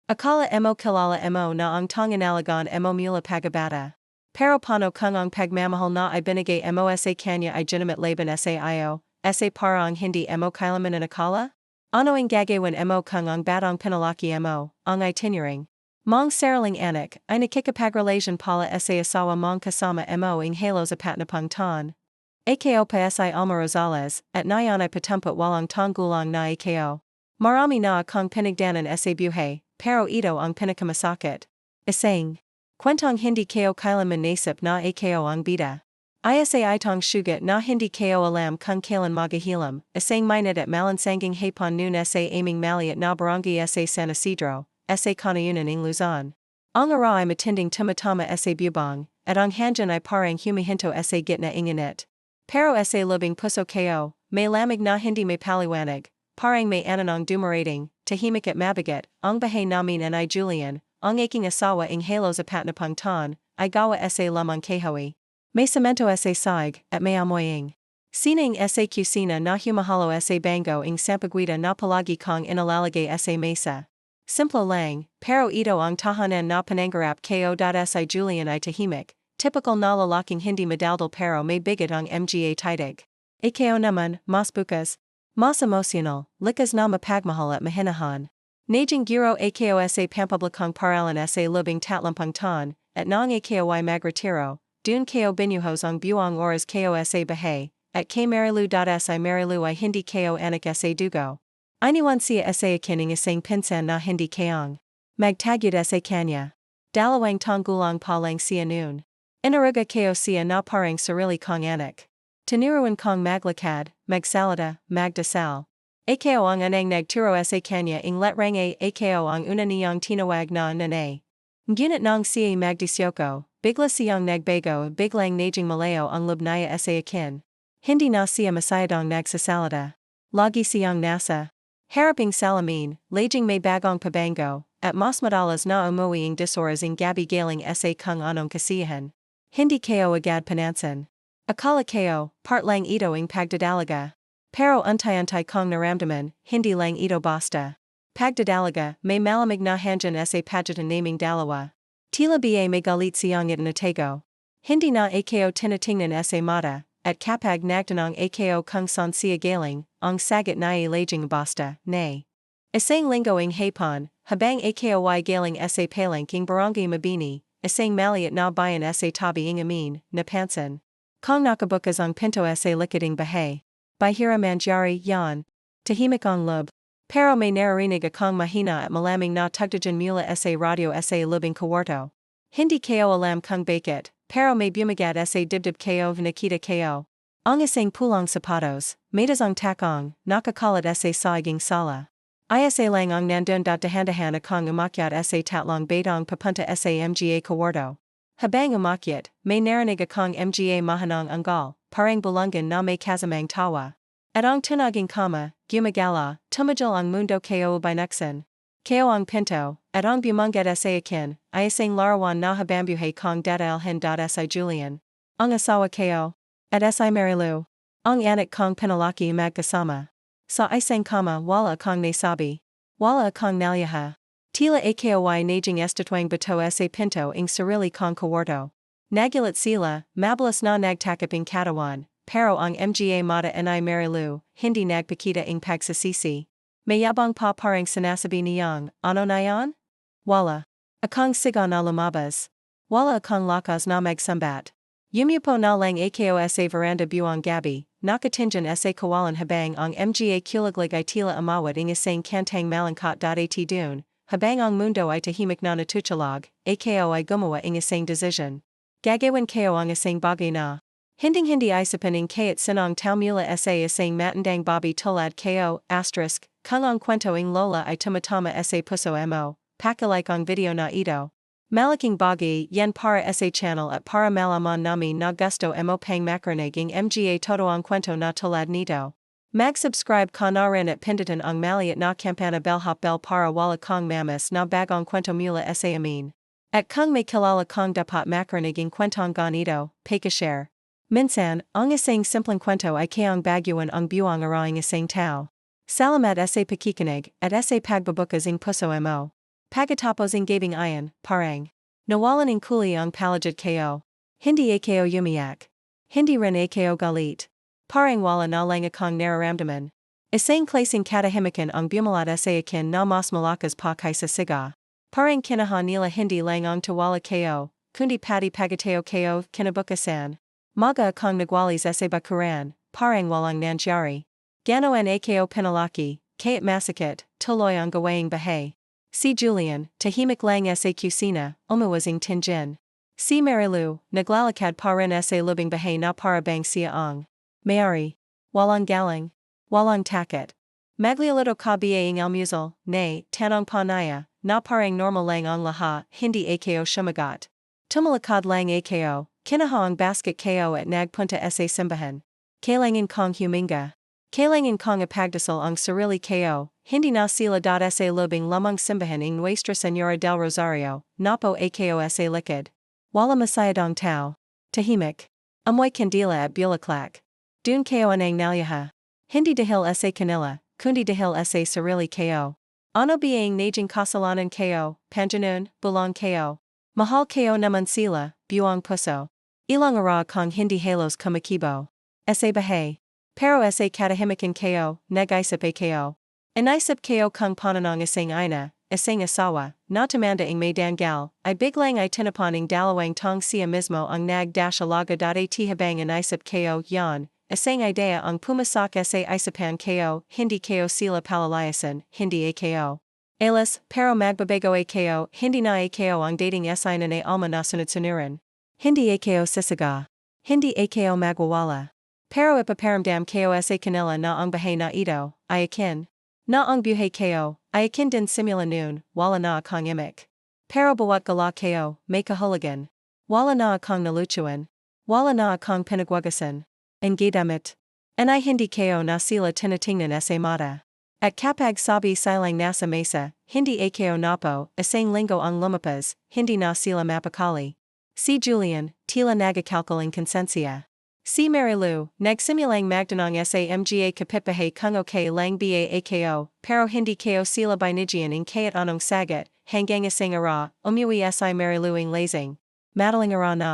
Akala mo kilala mo na ang tanginalagan mo mula pagabata. Pero pano kung ang pagmamahal na ibinigay mo sa kanya ay ginamit laban sa iyo, sa parang hindi mo kailanman akala? Ano ang gagawin mo kung ang batang pinalaki mo, ang itinerary? Mong saraling anak, ay nakikipagrelasyon pala sa asawa mong kasama mo ang halos apat na pangtan. Ako pa si Alma Rosales, at nayan ay patumpat walang tanggulang na ako. Marami na akong pinagdanan sa buhay, pero ito ang pinakamasakit. Isang kwentong hindi ko kailanman nasip na ako ang bida. Isa itong sugat na hindi ko alam kung kailan magahilam, isang minute at malansanging hapon noon sa aming maliat na barangay sa San Isidro, sa Kanayunan ng Luzon. Ang ara ay matinding tumatama sa bubong, at ang handyan ay parang humihinto sa gitna inginit. Pero sa lubing puso ko, may lamig na hindi may paliwanag, parang may ananong dumarating, tahimik at mabigat, ang bahay namin and I Julian, ang aking asawa ng halos apat na pangtan, ay gawa sa lamang kahoy. May semento sa saig, at may amoying. Sinang sa kusina na humahalo sa bango ng sampaguita na palagi kong inalalagay sa mesa. Simple lang, pero ito ang tahanan na panangarap ko.Si Julian ay tahimik, typical na lalaking hindi madaldal pero may bigat ang mga titig. Ako naman, mas bukas, mas emotional, likas na mapagmahal at mahinahan. Najing giro ako sa pampablikong paralan sa lubing tatlampang tan, at nang ako ay magretiro, dun ko binuhos ang buong oras ko sa bahay, at kay Marilu.Si Marilu ay hindi ko anak sa dugo. Iniwan siya sa akin ng isang pinsan na hindi kayang magtagyud sa kanya. Dalawang tanggulang pa lang siya noon. Inaruga ko siya na parang sarili kong anak. Tinuruan kong maglakad, magsalita, magdasal. Ako ang anang nagturo sa kanya ng letrang A. Ako ang una niyang tinawag na nanay. Ngunit nang siya magdisyoko, bigla siyang nagbago, biglang naging malayo ang lubnaya sa akin. Hindi na siya masyadong nagsasalita. Lagi siyang nasa haraping salamin, laging may bagong pabango, at mas madalas na umuwi ang disoras ng gabi galing sa kung anong kasiyahan. Hindi ko agad panansin. Akala ko, part lang ito ang pagdadalaga. Pero untay-untay kong naramdaman, hindi lang ito basta. Pagdadalaga, may malamig na handyan sa pagitan naming dalawa. Tila ba may galit siyang itinatago. Hindi na ako tinatingnan sa mata, at kapag nagtanong ako kung saan siya galing, ang sagot na laging basta, nay. Isang linggo ang hapon, habang ako ay galing sa palengking barangay Mabini, isang maliit na bayan sa tabi ng amin, napansin. Kung nakabukas ang pinto sa likading bahay. Bahira manjari yan. Tahimik ang lub. Pero may naririnig akong mahina at malaming na tugtajan mula sa radio sa lubing kawarto. Hindi ko alam kung bakit, pero may bumagat sa dibdib ko nakita ko. Ang isang pulang sapatos, medas ang takong, nakakalat sa saiging sala. Isa lang ang nandun dahan-dahan akong umakyat sa tatlong batong papunta sa mga kawarto. Habang umakyat, may narinig akong mga mahanang anggal, parang bulungan na may kasamang tawa. At ang tunaging kama, gumagala, tumajal ang mundo ko binuksan. Ko ang pinto, at ang bumangat sa akin, ay isang larawan na habambuhay kong dadalhin.Si Julian. Ang asawa ko. At si Marilu. Ang anak kong pinalaki magkasama. Sa isang kama wala akong nasabi. Wala akong nalyaha. Tila ako ay naging estatwang bato sa pinto ng sarili kong kawarto. Nagulat sila, mabilis na nagtakip ng katawan, pero ang mga mata ni Marilu, hindi nagpakita ng pagsasisi. Mayabang pa parang sinasabi niyang, ano na yan? Wala. Akong sigaw na lumabas. Wala akong lakas na magsambat. Yumupo na lang ako sa veranda buong gabi, nakatinjan sa kawalan habang ang mga kulaglig ay tila amawat ng isang kantang malangkot.At dun, habang ang mundo ay tahimik na natutulag, ako ay gumawa ng isang decision. Gagawin ko ang isang bagay na. Hinding-hindi isipin ng kayat sinong tao mula sa isang matandang babi tulad ko, kung ang kwento ng lola ay tumatama sa puso mo, pakilike ang video na ito. Malaking bagay yan para sa channel at para malaman namin na gusto mo pang makarinig ng mga todo ang kwento na tulad nito. Mag-subscribe ka na rin at pindutin ang maliit na kampana bellhop bell para wala kong mamas na bagong kwento mula sa amin. At kung may kilala kong dapat makarinig ng kwentong ganito, pakishare. Minsan, ang isang simpleng kwento ay kayang bagyuan ang buong araw ng isang tao. Salamat sa pakikinig at sa pagbabukas ng puso mo. Pagatapos ng gabing iron, parang. Nawalan ng kuli ang palagid ko. Hindi ako yumiyak. Hindi rin ako galit. Parang wala na lang akong nararamdaman. Isang klaseng katahimikan ang bumalat sa akin na mas malakas pa kaysa siga. Parang kinaha nila hindi lang ang tawala ko, kundi pati pagateo ko kinabukasan. Maga akong nagwalis sa bakuran, parang walang nangyari. Ganoan ako pinalaki, kayat masakit, tuloy ang gawing bahay. Si Julian, tahimik lang sa kusina, umuwasing tinjin. Si Marilu, naglalakad pa rin sa lubing bahay na para bang siya ang mayari. Walang galang. Walang takot. Maglialito ka ang almusal, nay, tanong panaya, na parang normal lang ang laha, hindi ako shumagat. Tumalakad lang ako, kinaha ang basket ko at nagpunta sa simbahan. Kailangan kong huminga. Kailangan kong ipagdasal ang sarili ko, hindi na sila sa lubing lamang simbahan ng Nuestra Señora del Rosario, napo ako sa likod. Wala masayadong tao. Tahimik. Amoy kandila at bulaklak. Dun ko anang nalyaha. Hindi dahil sa kanila, kundi dahil sa sarili ko. Ano biang naging kasalanan ko, panjanun, bulang ko. Mahal ko naman sila, buong puso. Ilang ara kong hindi halos kumakibo. Sa bahay. Pero sa katahimikan ko, nag-isip ako. Inisip ko kung pananong isang ina, isang asawa, na tumanda ang may dangal, ay biglang ay tinapaning dalawang tong siya mismo ang nag-alaga at habang inisip ko yan. Isang idea ang pumasak sa isapan ko, hindi ko sila palalayasan, hindi ako. Alas, pero magbabago ako, hindi na ako ang dating sign na alma na sunod-sunuran. Hindi ako sisiga. Hindi ako magwawala. Pero ipaparamdam ko sa kanila na ang bahay na ito, ay akin. Na ang buhay ko, ay akin din simula noon, wala na akong imik. Pero bawat gala ko, may kahulugan. Wala na akong nalutuan. Wala na akong pinagwagasan. Engidamit. Anay hindi ko na sila tinatingnan sa mata. At kapag sabi silang nasa mesa, hindi ako napo, isang linggo ang lumapas, hindi na sila mapakali. Si Julian, tila nagakalkal ang konsensya. Si Marilu, nagsimulang magdanong sa mga kapitbahay kung okay lang ba ako, pero hindi ko sila binigyan ng kahit anong sagot, hanggang isang ara, umuwi si Marilu ang lasing. Madaling ara na.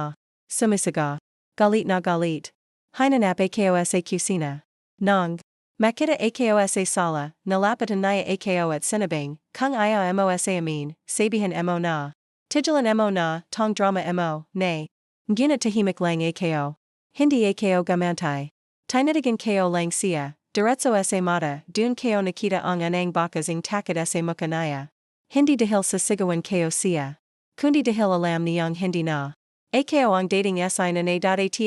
Sumisaga. Galit na galit. Hinanap ako sa kusina. Nang. Makita ako sa sala, nalapatan niya ako at sinabing, kung ayaw mo sa amin, sabihin mo na. Tigilan mo na, tong drama mo, nay. Ginatahimik lang ako. Hindi ako gamantay. Tinitigan ko lang siya, diretso sa mata, dun ko nakita ang anang bakas ang takot sa mukha niya. Hindi dahil sa sigawan ko siya. Kundi dahil alam niyang hindi na. Ako ang dating sign na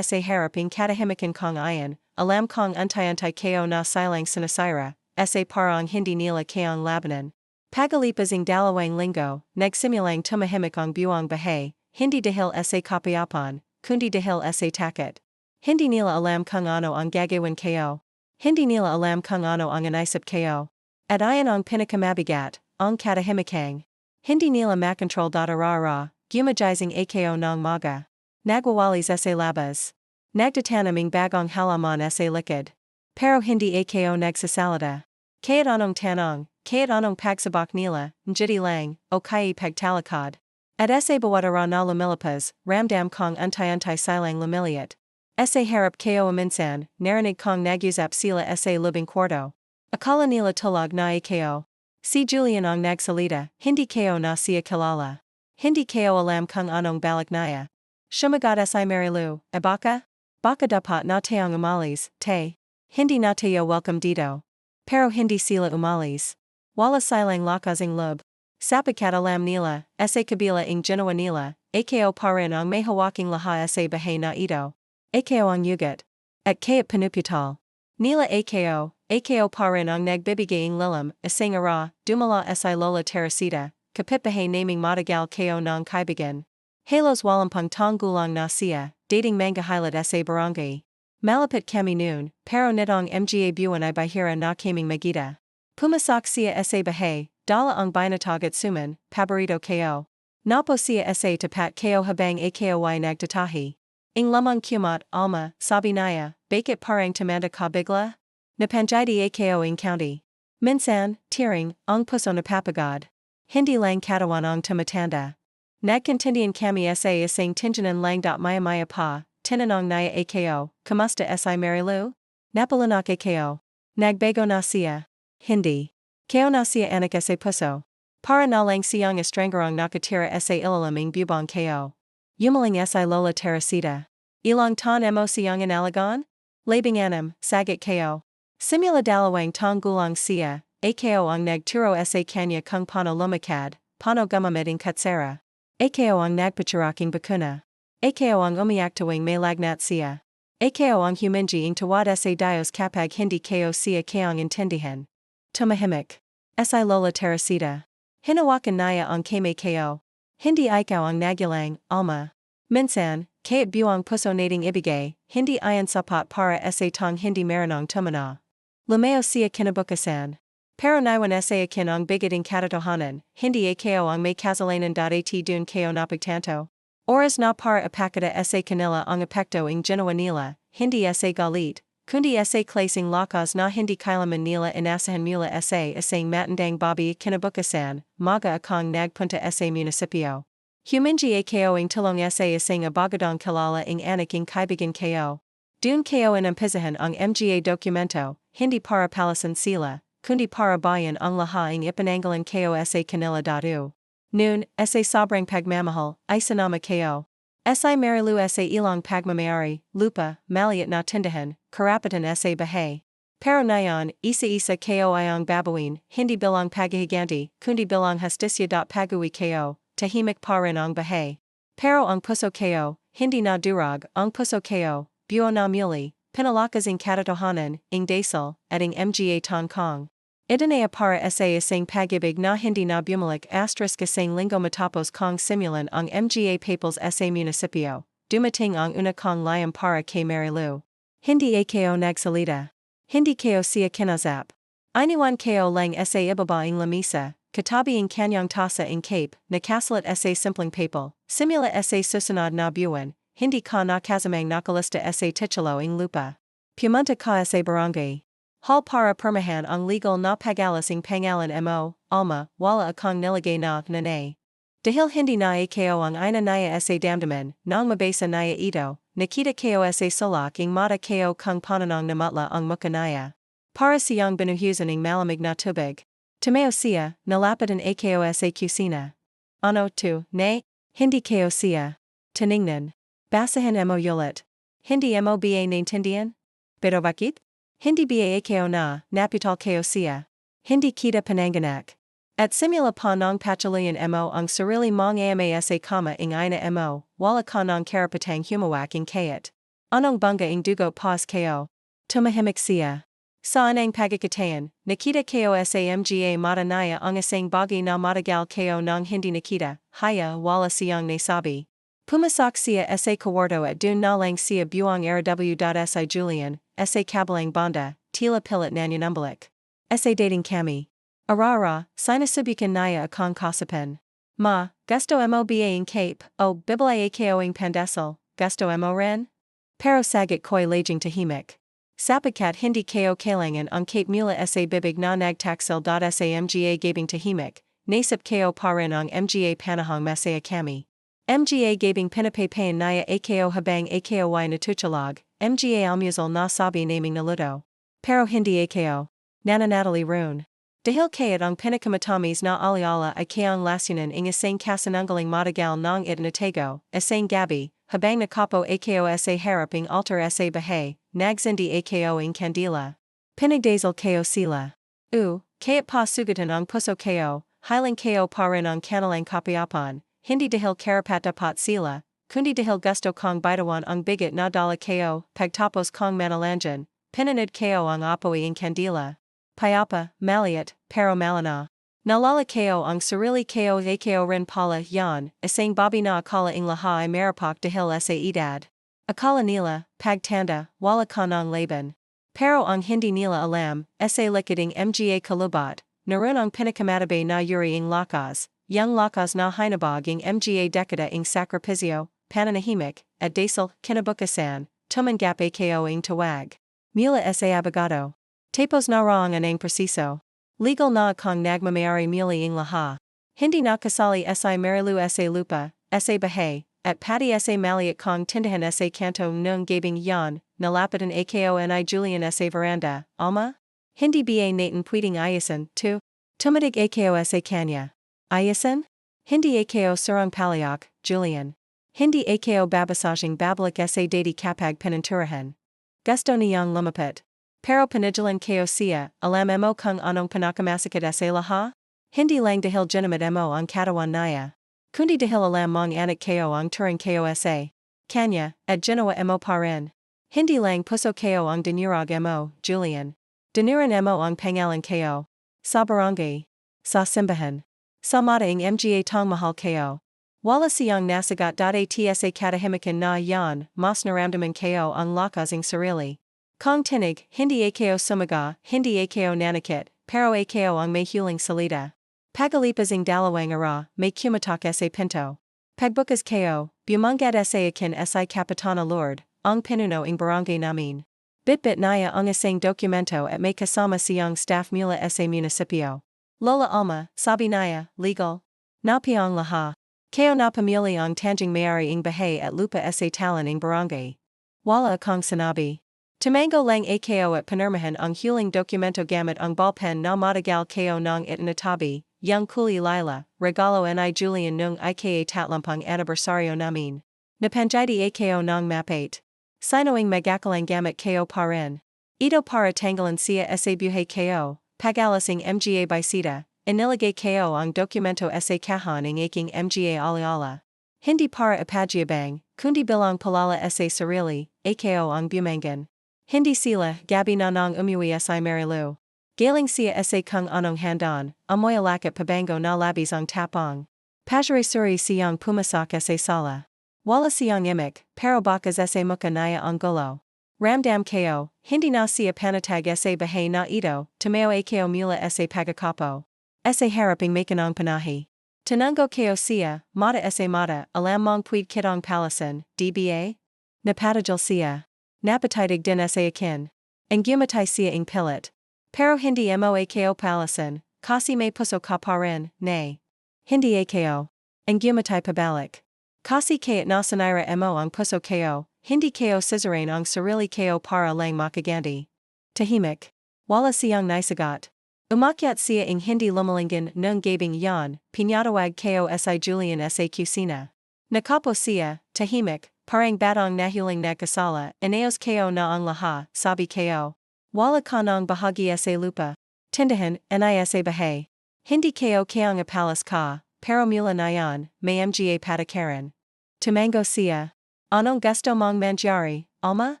sa harap ng katahimikan kong ayan, alam kong antay-antay ko na silang sinasira, sa parang hindi nila kayang labanan. Pagalipas ang dalawang linggo, nagsimulang tumahimik ang buong bahay, hindi dahil sa kapayapan, kundi dahil sa takot. Hindi nila alam kung ano ang gagawin ko. Hindi nila alam kung ano ang inisip ko. At ayan ang pinakamabigat, ang katahimikang. Hindi nila makontrol ara-ara. Gumajizing ako ng maga. Nagwawalis sa labas. Nagtatanaming bagong halaman sa likod. Pero hindi ako nagsasalita. Kahit anong tanong, kahit anong pagsabak nila, njiti lang, o kaya pagtalakad. At sa bawat ara na lumilipas, ramdam kong antay-antay silang lumiliat. Sa harap ko minsan, narinig kong nagyusap sila sa lubing kwarto. Akala nila tulog na ako. Si Julian ang nagsalita, hindi ko na siya kilala. Hindi ko alam kung anong balak niya. Shumagat si Marilu, baka? Baka dapat na tayong umalis, te. Hindi na tayo welcome dito. Pero hindi sila umalis. Wala silang lakas ang loob. Sapagat alam nila, sa kabila ang ginawa nila, ako pa rin ang may hawaking laha sa bahay na ito. Ako ang yugat. At kaya't panuputal. Nila ako pa rin ang nagbibigay ang lilam, isang ara, dumala si Lola Teresita. Kapitbahay naming matagal ko ng kaibigan. Halos walampang tonggulang na siya, dating manggahilat sa barangay. Malapit kami noon, pero nitong mga buwan ay bahira na kaming magita. Pumasak siya sa bahay, dala ang binatag at suman, paborito ko. Napo siya sa tapat ko habang ako ay nagtatahi. Ing lamang kumot, alma, sabi niya, bakit parang tamanda ka bigla? Napanjidi ako ing county. Minsan, tearing, ang puso napapagod. Hindi lang katawan ang tumatanda. Nagkantindian kami sa isang tinjanan lang maya maya pa, tinanong naya ako, kamusta si Marilu? Napalanak ako. Nagbago na siya. Hindi. Kao na siya anak sa puso. Para na lang siyang estrangerong nakatira sa ilalaming bubong ko. Yumaling si Lola Teresita. Ilang ton mo siyang inalagaan? Labing anam, sagat ko. Simula dalawang tong gulang siya, ako ang nagturo sa kanya kung paano lumakad, paano gumamit ng kutsara. Ako ang nagpacharaking bakuna. Ako ang umiaktuwing may lagnat siya. Ako ang humingi ng tawad sa Dios kapag hindi ko siya kayang intindihan. Tumahimik. Si Lola Teresita. Hinawakan niya ang kamay ko. Hindi ikaw ang nagulang, Alma. Minsan, kahit buwang puso nating ibigay, hindi iyan sapat para sa tong hindi maranong tumana. Lumeo siya kinabukasan. Pero naiwan sa akin ang bigoting katotohanan, hindi ako ang may kasalanan at dun ko napagtanto. Oras na para apakita sa kanila ang apekto ng ginawa nila, hindi sa galit, kundi sa klaseng lakas na hindi kailanman nila inaasahan mula sa isang matandang babae kinabukasan, maga akong nagpunta sa munisipyo. Humingi ako ang tulong sa isang abogadong kilala ng anak ng kaibigan ko. Dun ko inampisahan ang mga dokumento, hindi para palasan sila, kundi para bayan ang lahat ng ipananggalan ko sa kanila datu. Noon, sa sobrang pagmamahal, ay sinama ko. Si Marilu sa ilang pagmamayari, lupa, maliit na tindahan, karapatan sa bahay. Pero ngayon, isa-isa ko ay ang babuin, hindi bilang paghihiganti, kundi bilang hustisya. Pagui ko, tahimik pa rin ang bahay. Pero ang puso ko, hindi na durag, ang puso ko, buo na muli, pinalakas ang katotohanan, ang dasal, at ang mga tongkong. Idanaya para sa isang pag-ibig na hindi na bumalik *kasing linggo matapos kong simulan ang mga papers sa munisipyo, dumating ang una kong layam para kay Marilu. Hindi ako nagsalita. Hindi ko siya kinazap. Iniwan ko lang sa ibaba ng lamisa, katabi ang kanyang tasa ng cape, nakasulat sa simpleng papel, simula sa susunod na buwan, hindi ka nakasamang nakalista sa titulo ng lupa. Pumunta ka sa barangay. Hal para permahan ang legal na pagalas ng pangalan mo, Alma, wala akong nilagay na nanay. Dahil hindi na ako ang ina naya sa damdaman, nang mabasa naya ito, nakita ko sa sulak ng mata ko kung pananong namutla ang muka naya. Para siyang binuhusan ng malamig na tubig. Tumeo siya, nalapitan ako sa kusina. Ano to, nay? Hindi ko siya. Tiningnan. Basahin mo ulit. Hindi mo ba naintindihan? Pero bakit? Hindi ba ako na, napital ko siya. Hindi kita pananganak. At simula pa ng patuloyan mo ang sarili mong amasa kama ng ina mo, wala ka ng karapatang humawak ng kayat. Anong bangga ng dugo pas ko? Tumahimik siya. Saan ang pagkakatayan, nakita ko sa mga mata naya ang isang bagay na matagal ko ng hindi nakita, haya wala siyang nasabi. Pumasok siya sa kwarto at dun na lang siya buwang rw.si Julian, sa kabilang banda, tila pilit nanyanumbulik. Sa dating kami. Arara, sinasubukan naya akong kasapan. Ma, gusto mo ba ang cape, o bibili ako ang pandesal, gusto mo rin? Pero sagat ko'y laging tahimik. Sapagkat hindi ko kailangan ang cape mula sa bibig na nagtaksil. Sa mga gabing tahimik, nasip ko pa rin ang mga panahong masaya kami. Mga gabing pinapapayan naya ako habang ako'y natutulag, mga almusal na sabi naming naluto. Pero hindi ako. Nananatili rune. Dahil kayat ang pinakamatamis na aliala ay kayang lasunan ng isang kasananggaling matagal ng itinatago, isang gabi, habang nakapo ako sa harap ng altar sa bahay, nagsindi ako ng kandila. Pinagdasal ko sila. Kayat pa sugatan ang puso ko, hiling ko pa rin ang kanilang kapayapan, hindi dahil karapat dapat sila, kundi dahil gusto kong bitawan ang bigat na dala ko, pagtapos kong manalanjan, pinanid ko ang apoy ng kandila. Payapa, maliit, pero malana. Nalala ko ang sarili ko ako rin pala yan, isang babi na akala ng laha ay marapak dahil sa edad. Akala nila, pagtanda, wala ka ng laban. Pero ang hindi nila alam, sa likod ng mga kalubat, naroon ang pinakamatibay na yuri ng lakas, yang lakas na hinabag ng mga dekada ng sakripisyo, pananahimik, at dasal, kinabukasan, tumanggap ako ng tawag. Mula sa abogado. Tapos na raang anang presiso. Legal na akong nagmamayari muli ng laha. Hindi na kasali si marilu sa lupa, sa bahay, at pati sa maliat kong tindahan sa kanto nung gabing yon, nalapitan ako ni Julian sa veranda, alma? Hindi ba natin pwedeng ayasan, tu? Tumadig ako sa kanya. Ayasan? Hindi ako surang paliak, Julian. Hindi ako babasajing babalik sa dati kapag pinanturahan. Gusto niyang lumapit. Pero panijalan ko siya, alam mo kung anong pinakamasakit sa laha? Hindi lang dahil ginamit mo ang katawan niya. Kundi dahil alam mong anak ko ang turing ko sa kanya, at ginawa mo pa rin. Hindi lang puso ko ang dinurag mo, Julian. Dinuran mo ang pangalan ko. Sa barangay. Sa simbahan. Sa madaing mga tong mahal ko. Wala siyang nasagot at sa katahimikan na yan, mas naramdaman ko ang lakasing sarili. Kong tinig, hindi ako sumaga, hindi ako nanakit, pero ako ang may huling salita. Pagalipazing dalawang ara, may kumatak sa pinto. Pagbukas ko, bumanggat sa akin si Kapitana Lord, ang pinuno ng barangay namin. Bitbit naya ang isang dokumento at may kasama siyang staff mula sa munisipyo. Lola Alma, sabi naya, legal. Napiang laha. Ko na pamilya ang tanjing mayari ng bahay at lupa sa talan ng barangay. Wala akong sinabi. Tumango lang ako at panirmahan ang huling dokumento gamit ang ballpen na matagal ko ng itinatabi, yung kuli lila, regalo ni Julian nung ika tatlampang anibersaryo namin. Napanjidi ako ng mapate. Sinoing magakalang gamit ko pa rin. Ito para tanggalan siya sa buhay ko, pagalasing mga bisita, inilagay ko ang dokumento sa kahon ng aking mga aliala. Hindi para ipagyabang, kundi bilang palala sa sarili, ako ang bumangan. Hindi sila, gabi na nang umuwi sa marilu. Galing siya sa kung anong handon, amoy alakit pabango na labis ang tapong. Pajare suri siyang pumasak sa sala. Wala siyang imik, pero bakas sa muka naya ang gulo. Ramdam ko, hindi na siya panatag sa bahay na ito, tumayo ako mula sa pagkakapo. Sa haraping makanong panahi. Tanungo ko siya, mata sa mata, alam mong puwid kitong palasan, dba? Napatajal siya. Napatitig din sa akin. Ang gumatay siya ng pilit. Pero hindi mo ako palasan, kasi may puso ka pa rin, nay. Hindi ako. Ang gumatay pabalik. Kasi kaya't nasanira mo ang puso ko, hindi ko sisirain ang sarili ko para lang makaganti. Tahimik. Wala siyang naisagot. Umakyat siya ng hindi lumalingan nung gabing yon, pinatawag ko si Julian sa kusina. Nakapo siya, tahimik. Parang batang nahuling nagkasala, inayos ko na ang laha, sabi ko. Wala ka nang bahagi sa lupa. Tindahan, anay sa bahay. Hindi ko kayang apalas ka, pero mula na yan, may mga patakaran. Tumango siya. Anong gusto mong mangyari, Alma?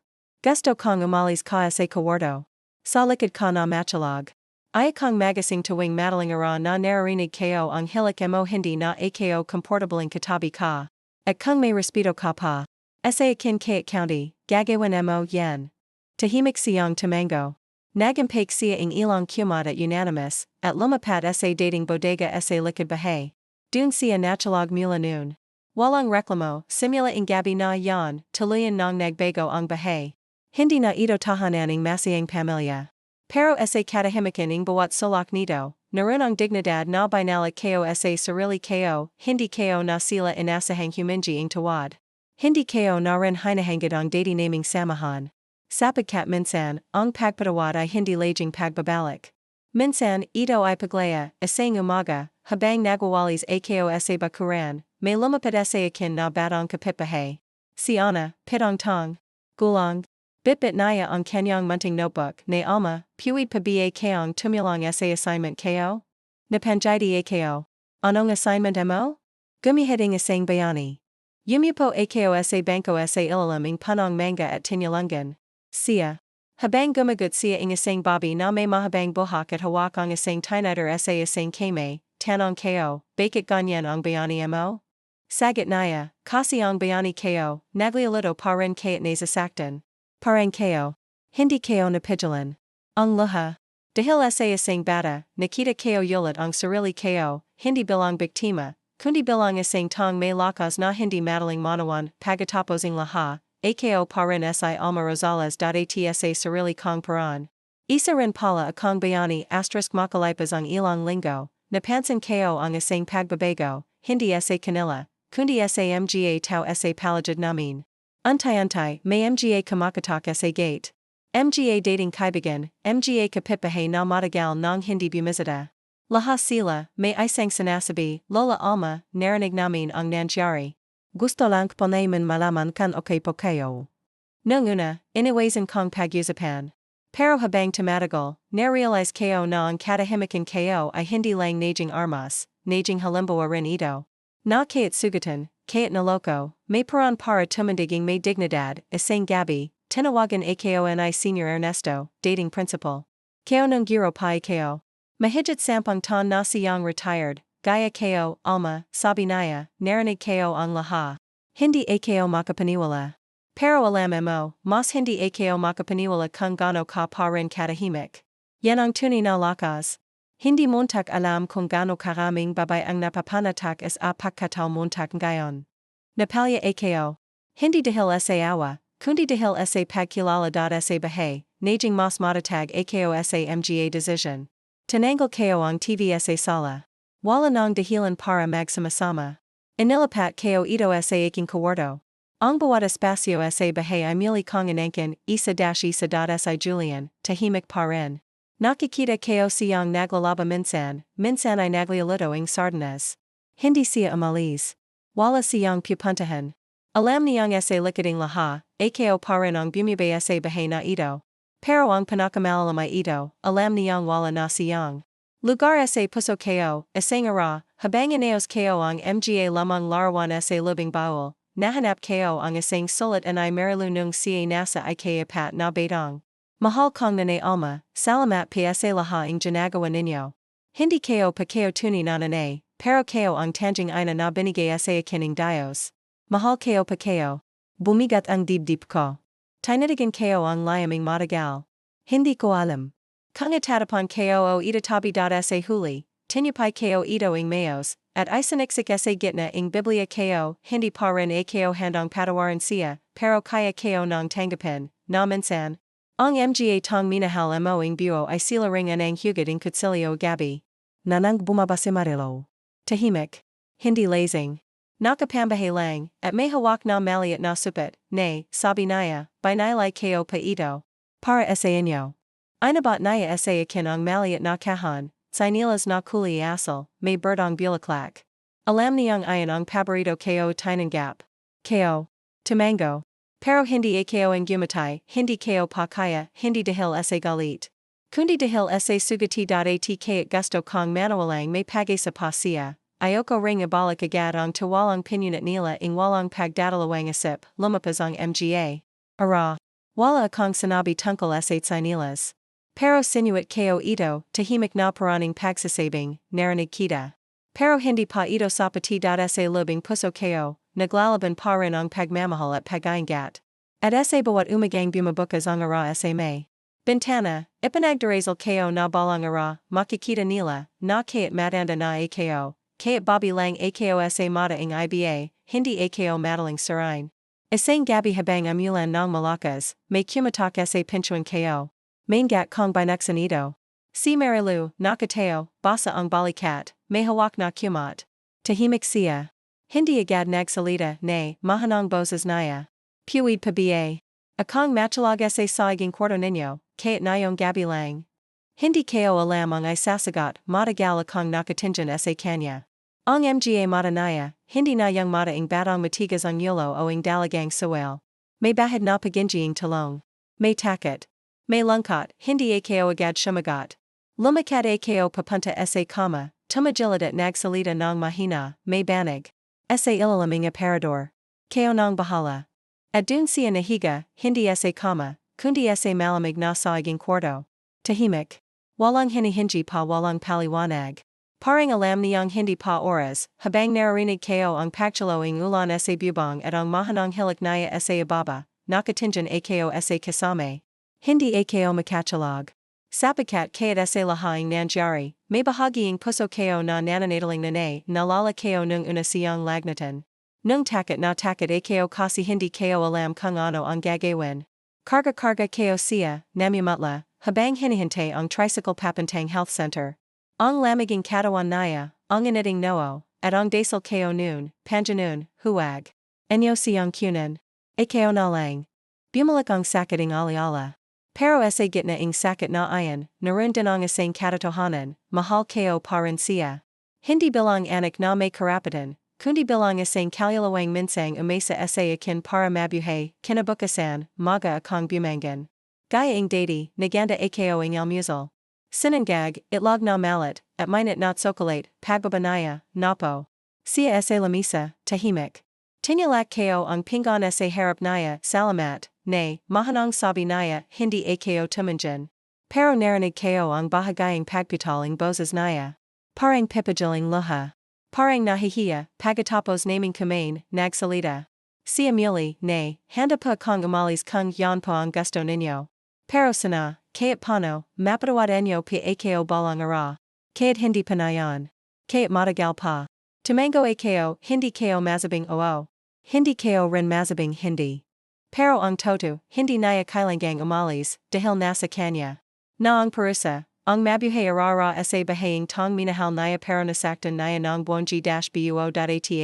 Gusto kong umalis ka sa kawarto. Sa likod ka na matulog. Ay kong magasing tuwing madaling ara na naririnig ko ang hilik mo hindi na ako komportabling katabi ka. At kung may respeto ka pa. Sa akin kayat county, gagawin mo yan. Tahimik siyang tumango. Nagampake siya ng ilang kumot at unanimous, at lumapat sa dating bodega sa likod bahay. Dun siya natulog mula noon. Walang reklamo, simula ng gabi na yan, tuluyan ng nagbago ang bahay. Hindi na ito tahanan ng masayang pamilya. Pero sa katahimikan ng bawat sulok nito, naroon ang dignidad na binalik ko sa sarili ko, hindi ko na sila inaasahang humingi ang tawad. Hindi ko na rin hinahangad ang dati naming samahan. Sapagkat minsan, ang pagpatawad ay hindi laging pagbabalik. Minsan, ito ay paglaya, isang umaga, habang nagwawalis ako sa bakuran, may lumapit sa akin na batang kapitbahay. Si Ana, pitong tong. Gulang. Bitbit naya ang kanyang munting notebook, na Alma, puwid pa ba kayong tumulong sa assignment ko? Napanjidi ako. Anong assignment mo? Gumihiding isang bayani. Yumupo ako sa bangko sa ilalim ng punong manga at tinulungan. Siya. Habang gumagut siya ng isang babi na may mahabang buhok at hawak ang isang tinider sa isang ko.May, tanong ko, bakit ganyan ang bayani mo? Sagot naya, kasi ang bayani ko, naglilito pa rin kaya't nasasaktan. Parang ko. Hindi ko napigilan. Ang luha. Dahil sa isang bata, nakita ko ulit ang sarili ko, hindi bilang biktima. Kundi bilang isang tong may lakas na hindi madaling manawan, pagatapos ng laha, ako pa rin si Alma Rosales at sa sarili kong paran. Isa rin pala akong bayani *makalipas ang ilang linggo, napansin ko ang isang pagbabago, hindi sa kanila, kundi sa mga tao sa palagid namin. Untay-untay, may mga kumakatok sa gate. Mga dating kaibigan, mga kapitbahay na matagal ng hindi bumisita. Lahat sila, may isang sinasabi, Lola Alma, narinig namin ang nangyari. Gusto lang po namin malaman kan okay po kayo. Nung una, iniwasan kong pag-usapan. Pero habang tumatagal, na-realize ko na ang katahimikan ko ay hindi lang naging armas, naging halimbawa rin ito. Na kaya't sugatan, kaya't naloko, may paraan para tumandiging may dignidad, isang gabi, tinawagan ako ni Senior Ernesto, dating principal. Ko nung giro pa ko. Mahigit sampung taon na siyang retired, gaya ko, Alma, sabi niya, narinig ko ang laha. Hindi ako makapaniwala. Pero alam mo, mas hindi ako makapaniwala kung gaano ka pa rin katahimik. Yan ang tunay na lakas. Hindi montak alam kung gaano karaming babae ang napapanatak sa pagkatao montak ngayon. Napalya ako. Hindi dahil sa awa, kundi dahil sa pagkilala sa bahay, naging mas matatag ako sa mga decision. Tinanggal ko ang TV sa sala. Wala nang dahilan para magsamasama. Inilapat ko ito sa aking kwarto. Ang bawat espasyo sa bahay ay mili kong inangkin, isa-isa sa Julian, tahimik pa rin. Nakikita ko siyang naglalaba minsan ay naglilito ng sardinas. Hindi siya umalis. Wala siyang pupuntahan. Alam niyang sa likading laha, ako pa rin ang bumibay sa bahay na ito. Pero ang pinakamalala ito, alam niyang wala na siyang lugar sa puso ko, isang ara, habang inaos ko ang mga lamang larawan sa lubing baul, nahanap ko ang isang sulat anay marilu nung siya nasa pat na batang. Mahal kong nanay Alma, salamat pa sa laha ang ginagawa ninyo. Hindi ko pa ko tunay na nanay, pero ko ang tanjing ina na binigay sa akin ng Dios. Mahal ko pa ko. Bumigat ang dibdib ko. Tinitigan ko ang layaming matagal. Hindi ko alam. Kung itatapan ko o itatabi sa huli, tinyapay ko ito ang mayos, at isaniksik sa gitna ang Biblia ko, hindi pa rin ako handang patawaran siya, pero kaya ko nang tanggapin, na minsan. Ang mga tong minahal mo ang buo ay sila ring ang hugad ang kutsilyo gabi. Nanang bumabasi marilo. Tahimik. Hindi lasing. Nakapambahay lang, at may hawak na maliit na supit, nay, sabi niya, binilay ko pa ito. Para sa inyo. Inabat niya sa akin ang maliit na kahan, sinilas na kulay asal, may birdong bulaklak. Alam niyang iyan ang paborito ko tinanggap. Ko. Tumango. Pero hindi ako ang gumatay, hindi ko pa kaya, hindi dahil sa galit. Kundi dahil sa sugati at kaya't gusto kong manawalang may pag-asa pa siya. Ayoko ring ibalik agad ang tawalang pinunet nila ing walang pagdadalawang isip, lumabas ang mga. Ara. Wala akong sinabi tungkol sa sinilas. Pero sinuit ko ito, tahimik na paraning pagsasabing, narinig kita. Pero hindi pa ito sapati sa lubing puso ko, naglalaban pa rin ang pagmamahal at pag-aingat. At sa bawat umagang bumabukas ang ara sa may bintana, ipanagdarazal ko na balang ara, makikita nila, na kaya't matanda na ako. Kaya't Bobby lang ako sa mata ng iba, hindi ako madaling sarain. Isang gabi habang amulan ng Malakas, may kumatok sa pinchuan ko. Maingat kong binuksan ito. Si Marilu, nakatao, basa ang balikat, may hawak na kumat. Tahimik siya. Hindi agad nagsalita, nay, mahanang boses niya. Puwid pa ba? Akong matulog sa saiging kwarto ninyo, kaya't nayong gabi lang. Hindi ko alam ang isasagot, matagal akong nakatingin sa kanya. Ang mga mata niya, hindi na yung mata ang batang matigas ang yulo o ang dalagang sawal. May bahid na paginjing talong. May takot. May lungkot, hindi ako agad shumagot. Lumakat ako papunta sa kama, tumagilid at nagsalita ng mahina, may banig. Sa ilalaming aparador. Ko nang bahala. At dun siya nahiga, hindi sa kama, kundi sa malamig na saiging kwarto. Tahimik. Walang hinihingi pa walang paliwanag. Parang alam niyang hindi pa oras, habang naririnig ko ang pagchaloing ulan sa bubong at ang mahanang hilik niya sa ibaba, nakatingin ako sa kasama. Hindi ako makachalog. Sapakat kaya't sa lahang nangyari, may bahaging puso ko na nananatiling nanay, nalala ko nung una siyang lagnatan. Nung takot ako kasi hindi ko alam kung ano ang gagawin. Karga ko siya, namumutla, habang hinihintay ang tricycle papuntang health center. Ong lamiging katawan naya, ong initing noo, at ong dasal ko noon, panjanoon, huwag. Enyo siyang kunan. Ako na lang. Bumalik ang sakating aliala. Pero sa gitna ing sakat na ayan, narun din ang asang katatohanan, mahal ko pa rin siya. Hindi bilang anak na may karapatan, kundi bilang asang kalalawang minsang umasa sa akin para mabuhay, kinabukasan, maga akong bumangan. Gaya ing dati, naganda ako ing almusal. Sinangag, itlog na malat, at minute not sokolate, pagbabanaya, napo. Siya sa lamisa, tahimik. Tinulak ko ang pingon sa harap naya, salamat, nay, mahanang sabi naya, hindi ako tumanjan. Pero narinig ko ang bahagayang pagputaling boses naya. Parang pipagiling luha. Parang nahihiya, pagatapos naming kumain, nagsalita. Siya muli, nay, handa pa kong umalis kung yan po ang gusto ninyo. Pero sana, kayat pano, mapatawad enyo pa ako balang ara. Kayat hindi panayan. Kayat matagal pa. Tumango ako, hindi ko mazabing oo. Hindi ko rin mazabing hindi. Pero ang toto, hindi naya kailangang umalis, dahil nasa kanya. Na ang parusa, ang mabuhay arara sa bahaying tong minahal naya pero nasaktan naya ng buo.ata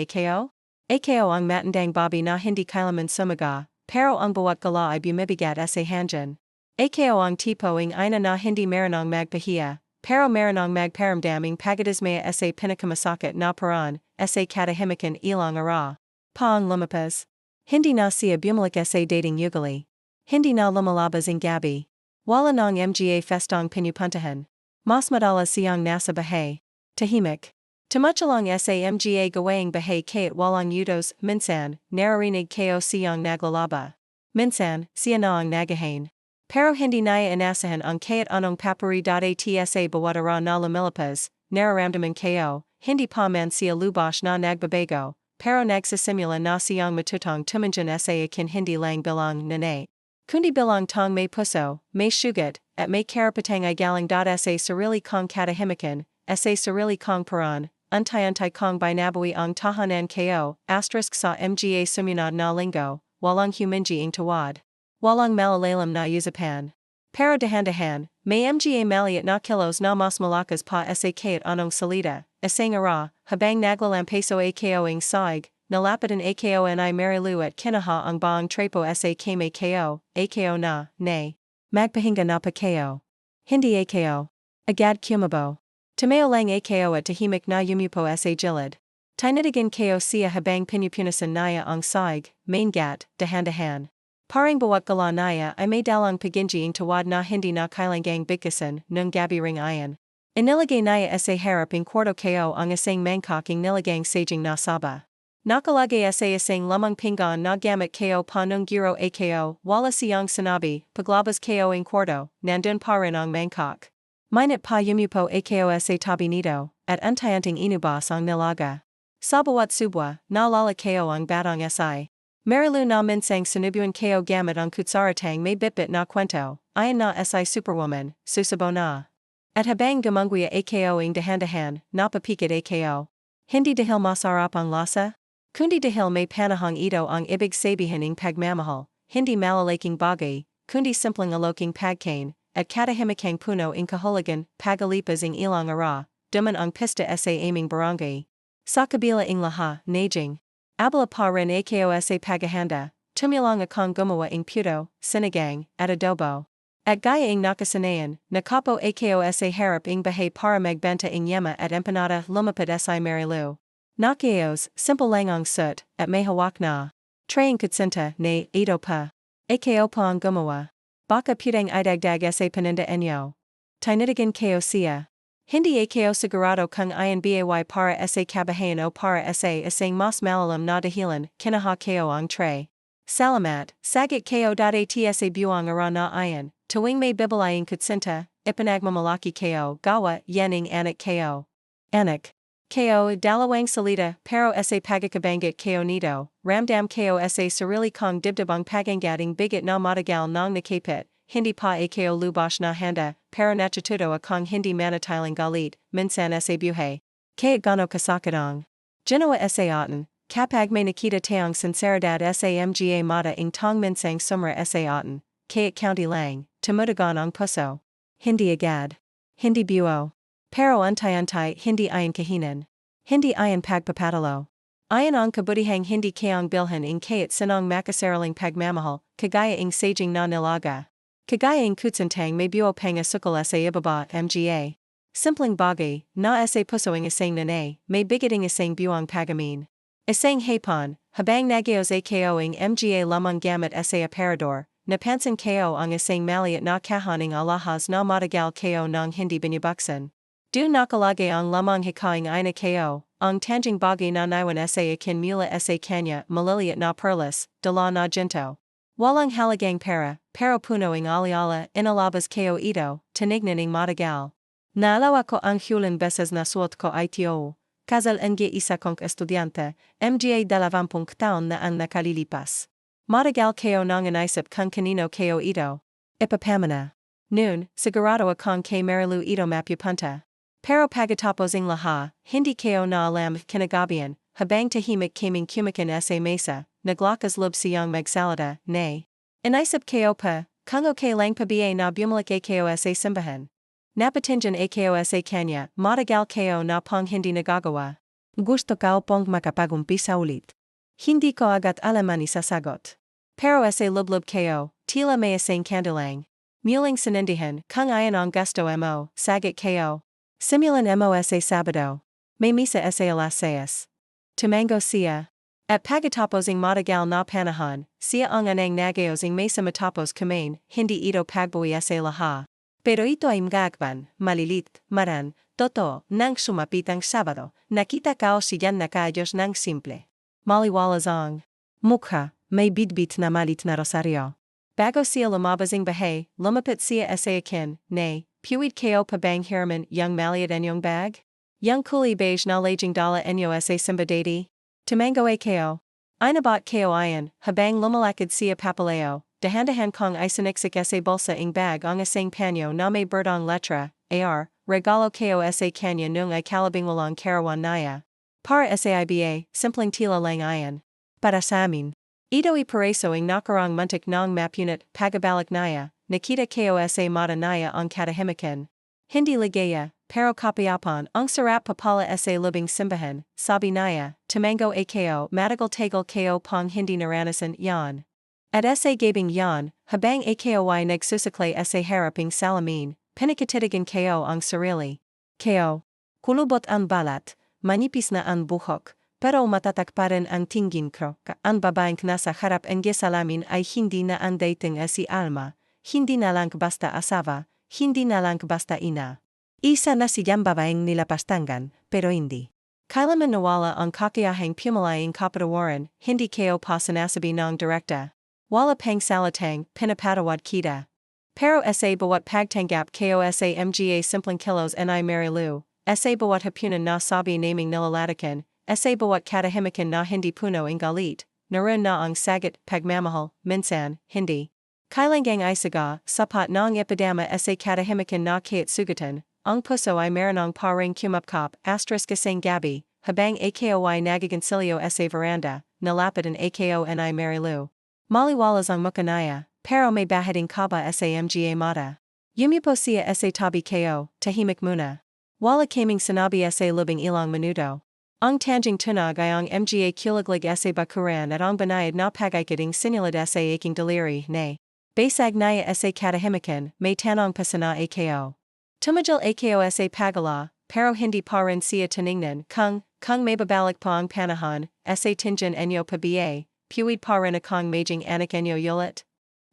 ko? Ako ang matandang babi na hindi kailaman sumaga, pero ang bawat gala ay bumibigat sa hanjan. Ako ang tipo ing ina na hindi maranong magpahiya, pero maranong magparamdaming pagadismaya sa pinakamasakit na paran, sa katahimikan ilang ara. Paang lumapas. Hindi na siya bumalik sa dating ugali. Hindi na lumalabas ng gabi. Wala nang mga festong pinupuntahan. Mas madala siyang nasa bahay. Tahimik. Tumuchalong sa mga gawang bahay kayat walang utos, minsan, naririnig ko siyang naglalaba. Minsan, siya na ang nagahain. Pero hindi naya inaasahan ang kayat anong papuri.atsa bawat na lumilipaz, nararamdaman ko, hindi pa man siya lubash na nagbabago. Pero nagsisimula na siyang matutong tumanjan sa akin hindi lang bilang nanay. Kundi bilang tong may puso, may sugat, at may karapatang igalang sa sarili kong katahimikan, sa sarili kong paran, untay-untay kong binabawi ang tahanan ko, sa mga sumunod na linggo, walang huminji ing tawad. Walang malalalam na usapan. Pero dahan-dahan, may mga maliit na kilos na mas malakas pa sa kayat anong salita, asang ara, habang naglalampaso ako ing saig, nalapitan ako ni Marilu at kinaha ang baang trepo sa ko.May ako na, nay. Magpahinga na pa ko. Hindi ako. Agad kumabo. Tumayo lang ako at tahimik na yumupo sa gilid. Tinitigan ko siya habang pinupunasan naya ang saig, maingat, dahan-dahan. Parang bawat gala naya ay may dalang paginji ing tawad na hindi na kailangang bigkasan nung gabi ring ayan. Inilagay naya sa harap ing kwarto ko ang asang mangkok ing niligang saging na saba. Nakalagay sa asang lamang pingan na gamit ko pa nung giro ako, wala siyang sinabi, paglabas ko ing kwarto, nandun pa rin ang mangkok. Minit pa yumupo ako sa tabi nito, at untayanting inubas ang nilaga. Sa bawat subwa, naalala ko ang batang si. Marilu na minsang sinubuan ko gamit ang kutsaratang may bitbit na kwento, ayan na si superwoman, susabo na. At habang gumangguya ako ing dahan-dahan, napapikit ako. Hindi dahil masarap ang lasa? Kundi dahil may panahang ito ang ibig sabihin ing pagmamahal, hindi malalaking bagay, kundi simpleng aloking pagkain, at katahimikang puno ing kahulugan, pagalipas ing ilang ara, duman ang pista sa aming barangay. Sa kabila ing laha, naging. Abla pa rin ako sa paghahanda, tumulong akong gumawa ing puto, sinigang, at adobo. At gaya ing nakasanayan, nakapo ako sa harap ing bahay para magbenta ing yema at empanada lumapad si Marilu. Nakayos, simple lang ang sut, at may hawak na. Traying kutsinta, nay, ito pa. Ako pa ang gumawa. Baka putang idagdag sa paninda enyo. Tinitigan ko siya. Hindi ako sigurado kung ian bay para sa kabahayan o para sa asang mas malalam na dahilan, kinaha ko ang tray. Salamat, sagat ko.atsa buwang ara na ian, tuwing may bibilaying kutsinta, ipanagmamalaki ko, gawa, yaning anak ko. Anak. Ko dalawang salita, pero sa pagkakabanggit ko nito, ramdam ko sa sarili kong dibdibang pagangating bigat na matagal nang nakapit. Hindi pa ako lubash na handa, pero natututo akong hindi manatiling galit, minsan sa buhay. Kaya gano kasakadong. Ginawa sa atin, kapag may nakita tayong sinceridad sa mga mata ing tong minsang sumra sa atin, kaya county lang, tumutugon ang puso. Hindi agad. Hindi buo. Pero untay hindi ayon kahinan. Hindi ayon pagpapatalo. Ayon ang kabutihang hindi kayong bilhan ing kayat sinong makasaraling pagmamahal, kagaya ing saging na nilaga. Kagaya ing kutsantang may buo pang asukal sa ibaba mga. Simpleng bagay, na sa pusoing isang nanay, may bigoting isang buong pagamin. Isang hapon, habang nagios ako ing mga lamang gamit sa aparador, napansin ko ang isang maliit na kahaning alahas na matagal ko ng hindi binubuksan. Do nakalagay ang lamang hikaing ina ko, ang tanging bagay na naiwan sa akin mula sa kanya maliliit na perlas, dala na ginto. Walang halagang pera, pero puno ing aliala inalabas ko ito, tinignan ing matagal. Naalawa ko ang huling beses na suot ko ito, kasal nga isa kong estudyante, mga 20 taon na ang nakalilipas. Matagal ko nang inaisip kung kanino ko ito. Ipapamana. Noon, sigurado akong kay Marilu ito mapupunta. Pero pagkatapos ing laha, hindi ko na alam kinagabihan, habang tahimik kaming kumakan sa mesa, naglakas loob siyang magsalita, nay. Inaisip ko pa, kung okay lang pa ba na bumalik ako sa simbahan. Napatinjan ako sa kanya, matagal ko na pong hindi nagagawa. Gusto ko pong makapagumpisa ulit. Hindi ko agad alaman isasagot. Pero sa lublub ko, tila may isang kandulang. Muling sinindihan, kung ayon ang gusto mo, sagot ko. Simulan mo sa Sabado. May misa sa alas 6. Tumango siya. At pagkatapos ing matagal na panahon, siya ang anang nagayos ing mesa matapos kumain, hindi ito pagbuwi sa laha. Pero ito ay magagban, malilit, maran, totoo, nang sumapit ang Sabado, nakita ko siyan nakaayos ng simple. Maliwalas ang mukha, may bitbit na malit na rosaryo. Bago siya lumabas ing bahay, lumapit siya sa akin, nay. Puwid ko pa bang hiraman yung maliit enyong bag? Yung kulay beige na laging dala enyo sa simbadati? Tumango ko. Inabot ko ayan, habang lumalakad siya papaleo, dahan-dahan kong isinixik sa bulsa ing bag ang isang panyo na may berdong letra, regalo ko sa kanya nung ay kalabing walang karawan naya. Para sa iba, simpleng tila lang ayan. Para sa amin. Ito ipareso ing nakarang muntik ng mapunit, pagabalik naya. Nakita ko sa mata naya ang katahimikan. Hindi ligaya, pero kapayapan ang sarap papala sa lubing simbahan, sabi naya, tumango ako matagal tagal ko pong hindi naranasan yan. At sa gabing yan, habang ako ay nagsusuklay sa haraping salamin, pinakatitigan ko ang sarili. Ko. Kulubot ang balat, manipis na ang buhok, pero matatak pa rin ang tingin ko, ang babaeng nasa harap ang salamin ay hindi na ang dating si Alma. Hindi na lang basta asawa, hindi na lang basta ina. Isa na siyang babaeng nilapastangan, pero hindi. Kailanman nawala ang kakayahang pumalayang kapatawaran, hindi ko pa sinasabi ng direkta. Wala pang salatang, pinapatawad kita. Pero sa bawat pagtanggap ko sa mga simpleng kilos ni Marilu, sa bawat hapunan na sabi naming nilalatakan, sa bawat katahimikan na hindi puno ang galit, naroon na ang sagot, pagmamahal, minsan, hindi. Kailangang isaga, sapat ng epidama sa katahimikan na kayat sugatan, ang puso ay meronong parang kumapkap, kasing gabi, habang ako ay nagagansilyo sa veranda, nalapitan ako ni Marilu. Maliwalas ang mukanaya, pero may bahading kaba sa mga mata. Yumupo siya sa tabi ko, tahimik muna. Wala kaming sinabi sa lubing ilang minuto. Ang tanging tunag ay ang mga kulaglig sa bakuran at ang banayad na pag-ikading sinulad sa aking daliri, nay. Basag naya sa katahimikan, may tanong pasana ako. Tumajal ako sa pagala, pero hindi pa rin siya tiningnan kung may babalik pa ang panahon, sa tinjan enyo pa ba, puwid pa rin akong maging anak enyo yulit.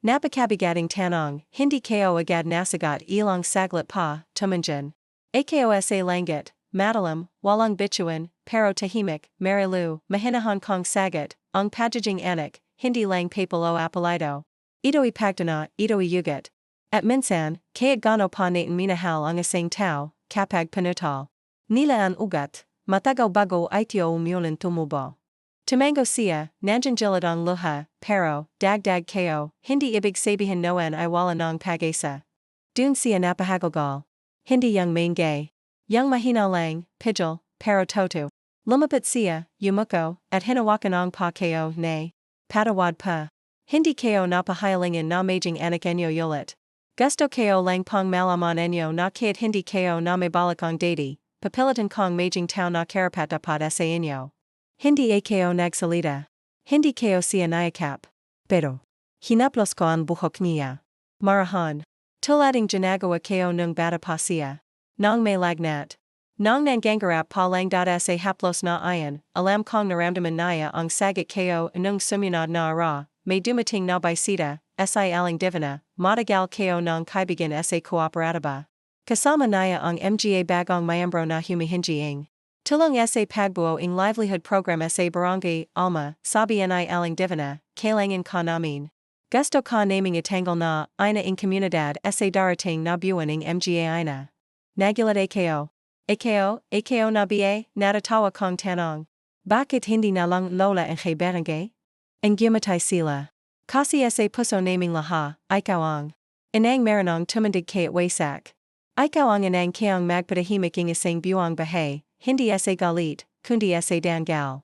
Napakabigating tanong, hindi ko agad nasagot ilang saglit pa, tumanjan. Ako sa langit, madalam, walang bituan, pero tahimik, Marilu, mahinahan kong sagot, ang pagiging anak, hindi lang papalo apelido. Ito ipagdana, ito iyugat. At minsan, kaya gano pa natin minahal ang isang tao, kapag panutal. Nila ang ugat, matagaw bago ito umulan tumubo. Tumango siya, nandiyan ang luha, pero, dagdag ko, hindi ibig sabihin noan ay wala ng pag-asa. Dun siya napahagogal. Hindi yang main gay. Yang mahina lang, pidgel, pero toto. Lumapit siya, yumuko, at hinawakan ang pa ko, nay. Patawad pa. Hindi ko napahilingan na maging anak enyo yulit. Gusto ko lang pong malaman enyo na kahit hindi ko na may balak ang dati, papilitan kong maging tao na karapatdapat sa inyo. Hindi ako nagsalita. Hindi ko siya niyakap. Pero, hinaplos ko ang buhok niya. Marahan. Tulading ginagawa ko nung bata pa siya. Nang may lagnat. Nang nangangarap pa lang sa haplos na ayan, alam kong naramdaman niya ang sagat ko nung sumunod na ara, may dumating na bisita, si aling divina, matagal ko ng kaibigan sa kooperatiba. Kasama niya ang mga bagong mayambro na humihingiing tulong sa pagbuo ng livelihood program sa barangay, Alma, sabi ni aling divina, kailangan ka namin. Gusto ka naming itanggol na, ina ng komunidad sa darating na buwan ng mga ina. Nagulat ako. Ako na ba, natatawa kong tanong. Bakit hindi na lang lola ang barangay? Ang gumatay sila. Kasi sa puso naming laha, ikaw ang. Inang maranong tumandig kayat wasak. Ikaw ang inang kayang magpatahimik ng isang buwang bahay, hindi sa galit, kundi sa dangal.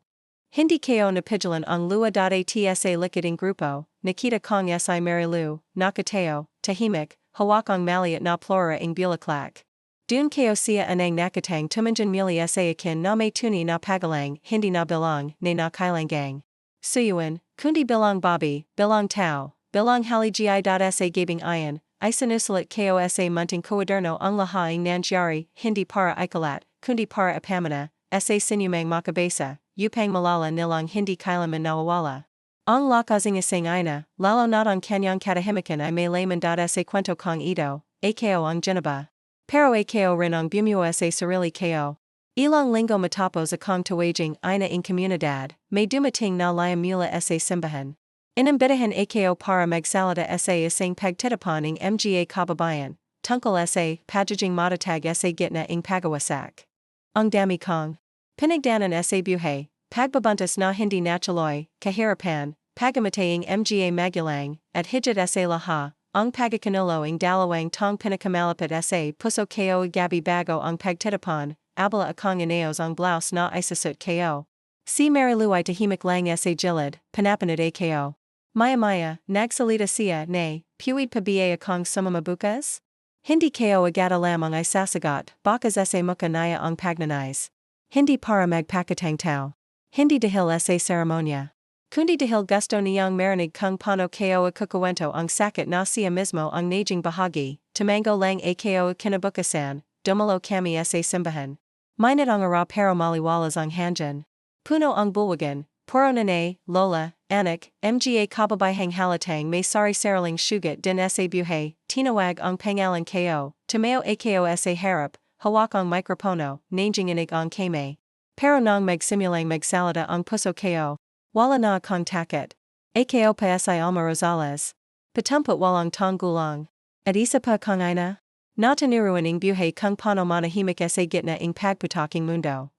Hindi ko napigilan ang lua at sa likiting grupo, nakita kong si Marilu, nakateo, tahimik, hawak ang maliit na plora ng bulaklak. Dun ko siya anang nakatang tumanjan mili sa akin na may tuni na pagalang, hindi na bilang, na kailangang. Suyuan, kundi bilang babi, bilang tao, bilang haligi sa gabing ayan, isanusulat ko sa munting kuaderno ang lahaing nangyari, hindi para ikalat, kundi para apamana, sa sinumang makabasa, upang malala nilang hindi kailanman nawawala. Ang lakasing isang ina, lalo not ang kanyang katahimikan ay may layman sa kwento kong ito, ako ang ginaba. Pero ako rin ang bumuo sa sarili ko. Ilang linggo matapos akong tawaging ina ng komunidad, may dumating na layam mula sa simbahan. Inimbitahan ako para magsalita sa isang pagtitipon ng mga kababayan, tungkol sa pagiging matatag sa gitna ng pagawasak. Ang dami kong pinagdanan sa buhay, pagbabuntis na hindi natuloy, kahirapan, pagamataying mga magulang, at higit sa laha. Ang pagkakanulo ang dalawang tong pinakamalapit sa puso ko gabi bago ang pagtitipon, abala akong inayos ang blouse na isusot ko. Si Marilu ay tahimik lang sa gilid, panapanod ako. Maya, nagsalita siya, nay, puwid pa ba akong sumamabukas? Hindi ko agad alam ang isasagot, bakas sa mukha niya ang pagnanais. Hindi para magpakatang tao. Hindi dahil sa seremonya. Kundi dahil gusto niyang marinig kung paano ko kukwento ang sakit na siya mismo ang naging bahagi, tumango lang ako kinabukasan, dumalo kami sa simbahan. Minat ang ara pero maliwalas ang handyan. Puno ang bulwagan, puro nanay, lola, anak, mga kababayang halatang may sari-sariling sugat din sa buhay, tinawag ang pangalan ko, tumayo ako sa harap, hawak ang mikropono, naging inig ang ko.May. Pero nang magsimulang magsalita ang puso ko. Wala na akong takot. Ako pa si Alma Rosales. Patumput walang tonggulang. At isa pa kong ina? Natanuruan ng buhay kung paano manahimik sa gitna ng pagputaking mundo.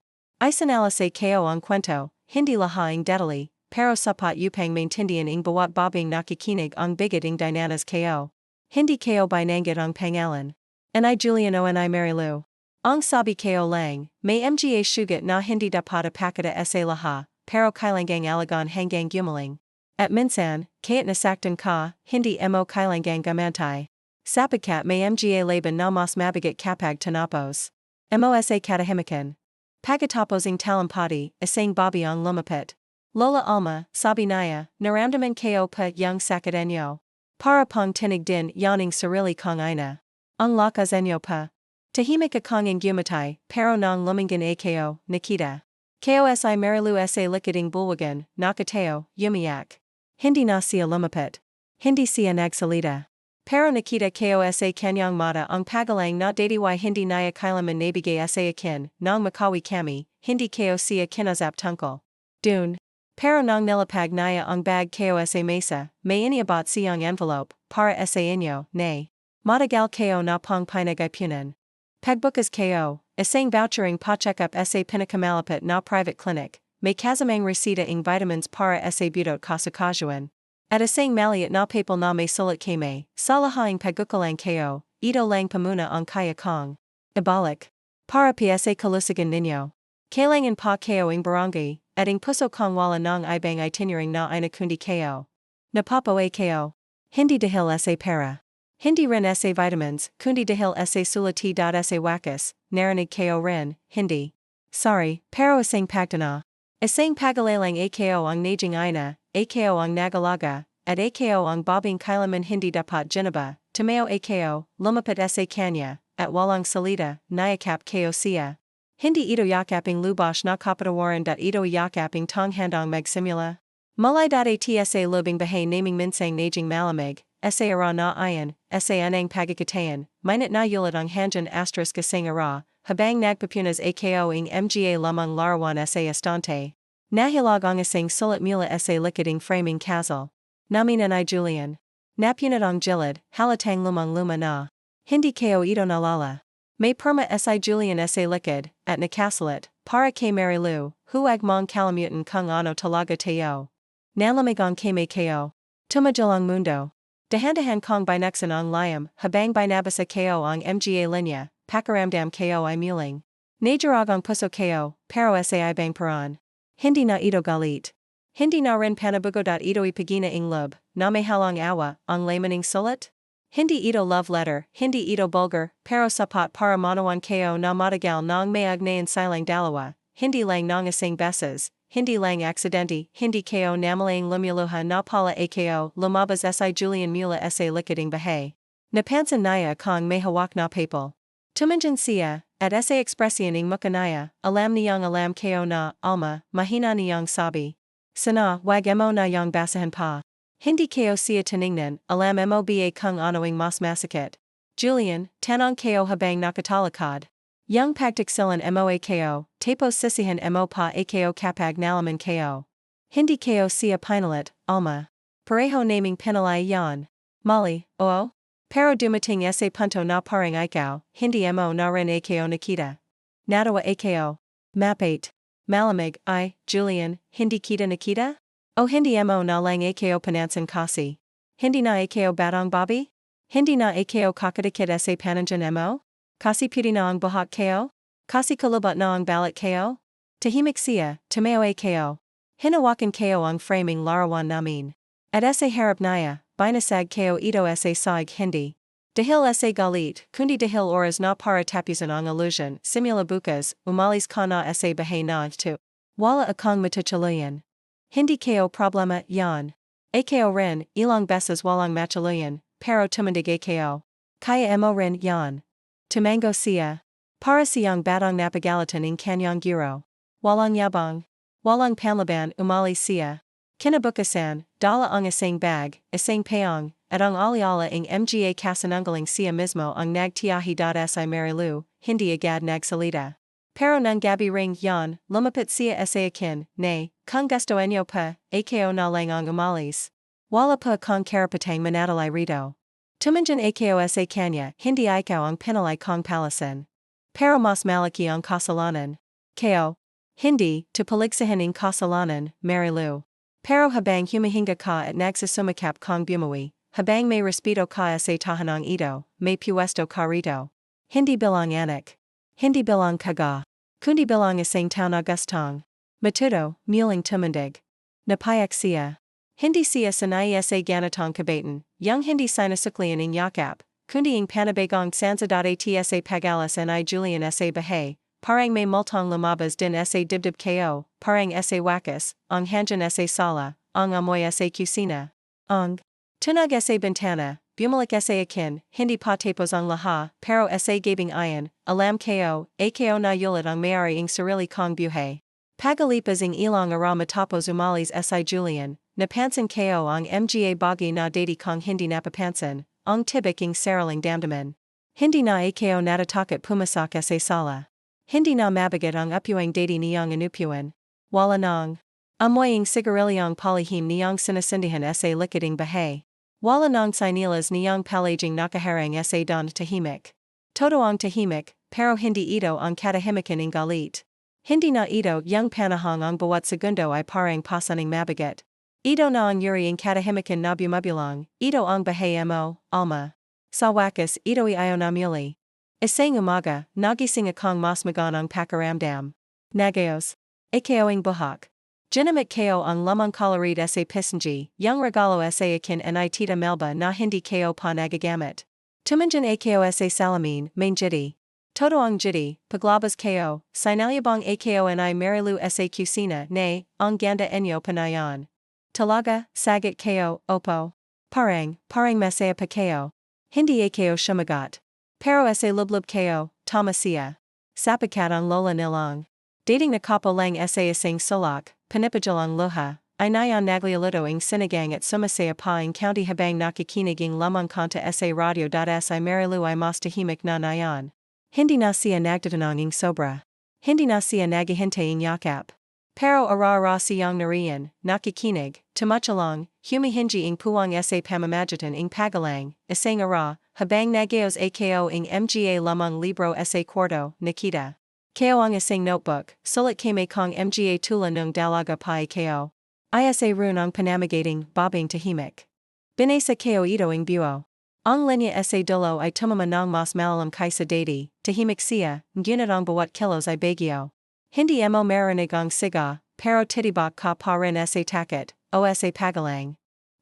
Isanala sa ko ang kwento, hindi lahaing detali, pero sapat upang maintindihan ng bawat babing nakikinig ang bigat ng dinanas ko. Hindi ko binanggit ang pangalan. Inay Juliano inay Marilu. Ang sabi ko lang, may mga sugat na hindi dapat apakita sa laha. Pero kailangang alagon hanggang gumaling. At minsan, kahit nasaktan ka, hindi mo kailangang gamantay. Sapagkat may mga laban na mas mabigat kapag tanapos. Mo sa katahimikan. Pagkatapos ng talampati, isang babi ang lumapit. Lola Alma, sabi niya, naramdaman ko pa yung sakit enyo. Para pong tinig din yaning sarili kong ina. Ang lakas enyo pa. Tahimik akong ang gumatay, pero nang lumingan ako, nakita. Kosi Marilu sa likiting bulwagan, nakateo, umiyak. Hindi na siya lumapit. Hindi siya nagsalita. Pero nakita ko sa kanyang mata ang pagalang na datiway hindi niya kailanman nabigay sa akin, nang makawi kami, hindi ko siya kinazap tungkol. Dun. Pero nang nilapag niya ang bag ko sa mesa, may iniabot siyang envelope, para sa inyo, nay. Matagal ko na pong pinag-ipunan. Pagbukas ko, isang vouchering pa-check-up sa pinakamalapit na private clinic, may kasamang resita ng vitamins para sa budot kasakajuan. At isang maliit na papel na may sulat ko.May, sa lahaing pagkukulang ko, ito lang pamuna ang kaya kong. Ibalik. Para sa kalusigan ninyo. Kailangan pa ko ng barangay, at ang puso kong wala nang ibang itinerary na inakundi ko. Napapawa ko. Hindi dahil sa pera. Hindi rin sa vitamins, kundi dahil sa sulati sa wakas, narinig ko rin, hindi. Sorry, pero isang pagdana. Isang pagalalang ako ang naging ina, ako ang nagalaga, at ako ang babing kailaman hindi dapat ginaba, tumayo ako, lumapit sa kanya, at walang salita, nayakap ko siya. Hindi ito yakaping lubash na kapatawaran ito yakaping tonghandang magsimula. Mulay atsa lubing bahay naming minsang naging malamig, sa ara na ayan, sa anang pagkakatayan, minute na yulat ang hanjan asterisk kasing ara, habang nagpapunas ako ing mga lamang larawan sa estante. Nahilag ang asing sulit mula sa likading framing kazal. Namin anay Julian. Napunat ang jilid, halatang lumang luma na. Hindi ko ito nalala. May perma si Julian sa likid, at nakasalit, para kay Marilu, huwag mong kalamutan kung ano talaga tayo. Nalamig ang ko.May ko. Tumajal ang mundo. Dahan-dahan kong binuksan ang liam, habang binabasa ko ang mga linya, pakaramdam ko ay muling. Najarag ang puso ko, pero sa ibang paran. Hindi na ito galit. Hindi na rin panabugo ito ipagina ing lub, na may halang awa, ang lamaning sulit? Hindi ito love letter, hindi ito bulgar, pero sapat para manawan ko na matagal nang may agnayan silang dalawa, hindi lang nang asing beses, hindi lang aksidente, hindi ko namalayang lumuluha na pala ako lumabas si Julian mula sa likading bahay. Napansin naya kong may hawak na papel. Tumanjan siya, at sa ekspresyon ng mukanaya, alam niyang alam ko na, alma, mahina niyang sabi. Sana, wag mo na yang basahan pa. Hindi ko siya tiningnan, alam mo ba kung anoing mas masakit. Julian, tanong ko habang nakatalakad. Yang pagtaksilan mo ako, tapos sisihan mo pa ako kapag nalaman ko. Hindi ko siya pinalit, alma. Pareho naming pinalay yan. Molly, oo? Pero dumating sa punto na parang ikaw, hindi mo na rin ako nakita. Natawa ako. Map 8. Malamig, Julian, hindi kita nakita? O hindi mo na lang ako panansan kasi. Hindi na ako batang Bobby? Hindi na ako kakadikit sa pananjan mo? Kasi piti na ang buhok ko? Kasi kalabat na ang balat ko? Tahimik siya, tumayo ako. Hinawakan ko ang framing larawan namin. At sa harap naya, binasag ko ito sa sag hindi. Dahil sa galit, kundi dahil oras na para tapusan ang illusion, simula bukas, umalis ka na sa bahay na to. Wala akong matutuloyan. Hindi ko problema yan. Ako rin, ilang beses walang matuloyan, pero tumandig ako. Kaya mo rin yan. Tumango siya. Para siyang batang napagalitan ng kanyang guro. Walang yabang. Walang panlaban umalis siya. Kinabukasan, dala ang isang bag, isang payong, at ang aliala ng mga kasananggaling siya mismo ang nagtiyahi sa Marilu, hindi agad nagsalita. Pero nang gabi ring yan, lumapit siya sa akin, nay, kung gusto enyo pa, ako na lang ang umalis. Wala pa kong karapatang manadalay rito. Tumanjan ako sa kanya, hindi ikaw ang pinalay kong palasan. Pero mas malaki ang kasalanan. Ko. Hindi, to paligsahin ang kasalanan, Marilu. Pero habang humahinga ka at nagsasumakap kong bumawi, habang may respeto ka sa tahanang ito, may puesto ka rito. Hindi bilang anak. Hindi bilang kaga. Kundi bilang isang taon Agustong. Matuto, muling tumandig. Napayak siya. Hindi siya sanay sa ganatong kabaitan, yang hindi sinasuklian ng yakap, kundi ang panabagong sansa.atsa pagalas ni Julian sa bahay, parang may multong lumabas din sa dibdib ko, parang sa wakas, ang hanjan sa sala, ang amoy sa kusina. Ang tunag sa bintana, bumalik sa akin, hindi pa tapos ang laha, pero sa gabing ayan, alam ko, ako na yulat ang mayari ang sarili kong buhay. Pagalipas ang ilang ara matapos umalis si Julian, napansin ko ang mga bagay na dati kong hindi napapansin, ang tibik ang saraling damdaman. Hindi na ako natatakot pumasak sa sala. Hindi na mabigat ang upuang dati niyang inupuan. Wala nang amoy ang sigarilyong palihim niyang sinasindihan sa likading bahay. Wala nang sinilas niyang palaging nakaharang sa don tahimik. Todo ang tahimik, pero hindi ito ang katahimikan ng galit. Hindi na ito yung panahang ang bawat segundo ay parang pasaning mabigat. Ito na ang yuri ang katahimikan na bumabilang, ito ang bahay mo, alma. Sa wakas ito ayaw na muli. Isang umaga, nagising akong mas maganang pakaramdam. Nagayos. Ako ang buhok. Ginamit ko ang lamang kalorid sa pisanji, yung regalo sa akin ni Tita Melba na hindi ko pa nagagamit. Tumanjan ako sa salamin, main jiti. Totoong jiti, paglabas ko, sinalubong ako ni Marilu sa kusina, nay, ang ganda enyo panayon. Talaga, sagat ko, opo. Parang masaya pa ko. Hindi ako shumagot. Pero sa lublub ko, tamasiya. Sapakat ang lola nilang. Dating na kapo lang sa isang sulok, panipajalang luha, ay nayon naglialito ang sinigang at sumasaya pa ang county habang nakikinig ang lamang kanta sa radio. Si Marilu ay mas tahimik na nayon. Hindi na siya nagtatanong ang sobra. Hindi na siya naghihintay ang yakap. Pero ara siyang nariyan, nakikinig, tumuchalong, humihingi ang puwang sa pamamagitan ang pagalang, isang ara, habang nagayos ako ang mga lamang libro sa kwarto, nakita. Ko ang isang notebook, sulit kami kong mga tula ng dalaga pa ko. Isa rune ang panamagating, bobbing tahimik. Binasa ko ito ang buo. Ang linya sa dulo ay tumama ng mas malalam kaysa dati, tahimik siya, ngunit ang bawat kilos ay bagyo. Hindi mo marinig ang siga, pero titibak ka pa rin sa takot, o sa pagalang.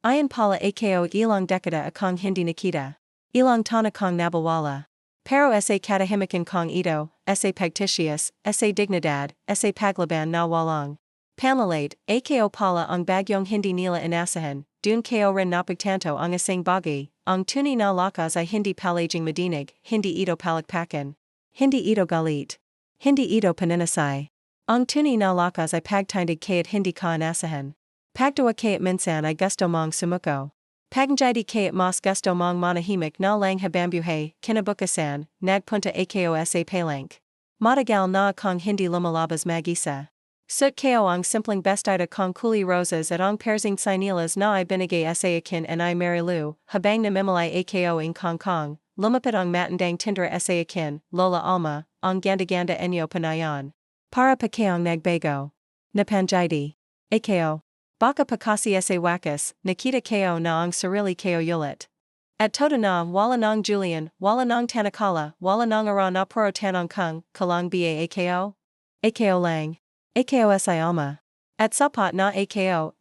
Ayon pala ako ilang dekada akong hindi nakita. Ilang taon akong nabawala. Pero sa katahimikan kong ito, sa pagtitiis, sa dignidad, sa paglaban na walang panlalate, ako pala ang bagyong hindi nila inaasahan, dun ko rin napagtanto ang isang bagay, ang tunay na lakas ay hindi palaging madinig, hindi ito palakpakan. Hindi ito galit. Hindi ito paninasay. Ang tunay na lakas ay pagtindig kayat hindi ka inaasahan. Pagdawa kayat minsan ay gusto mong sumuko. Pagnjidi kayat mas gusto mong manahimik na lang habambuhay, kinabukasan, nagpunta ako sa palank. Matagal na akong hindi lumalabas mag-isa. Sut ko ang simpleng bestida kong kuli rosas at ang persing sinilas na ay binigay sa akin and I Marilu, habang namimilay ako in Kong Kong, lumapit ang matandang tinder sa akin, Lola Alma, ang ganda-ganda enyo panayon. Para pa kayong nagbago. Napanjidi. Ako. Baka pakasi sa wakas, nakita ko na ang sarili ko ulit. At todo na wala nang Julian, wala nang Tanakala, wala nang ara na puro tanong kung, kalang ba ako? Ako lang. Ako si Alma. At sapat na ako,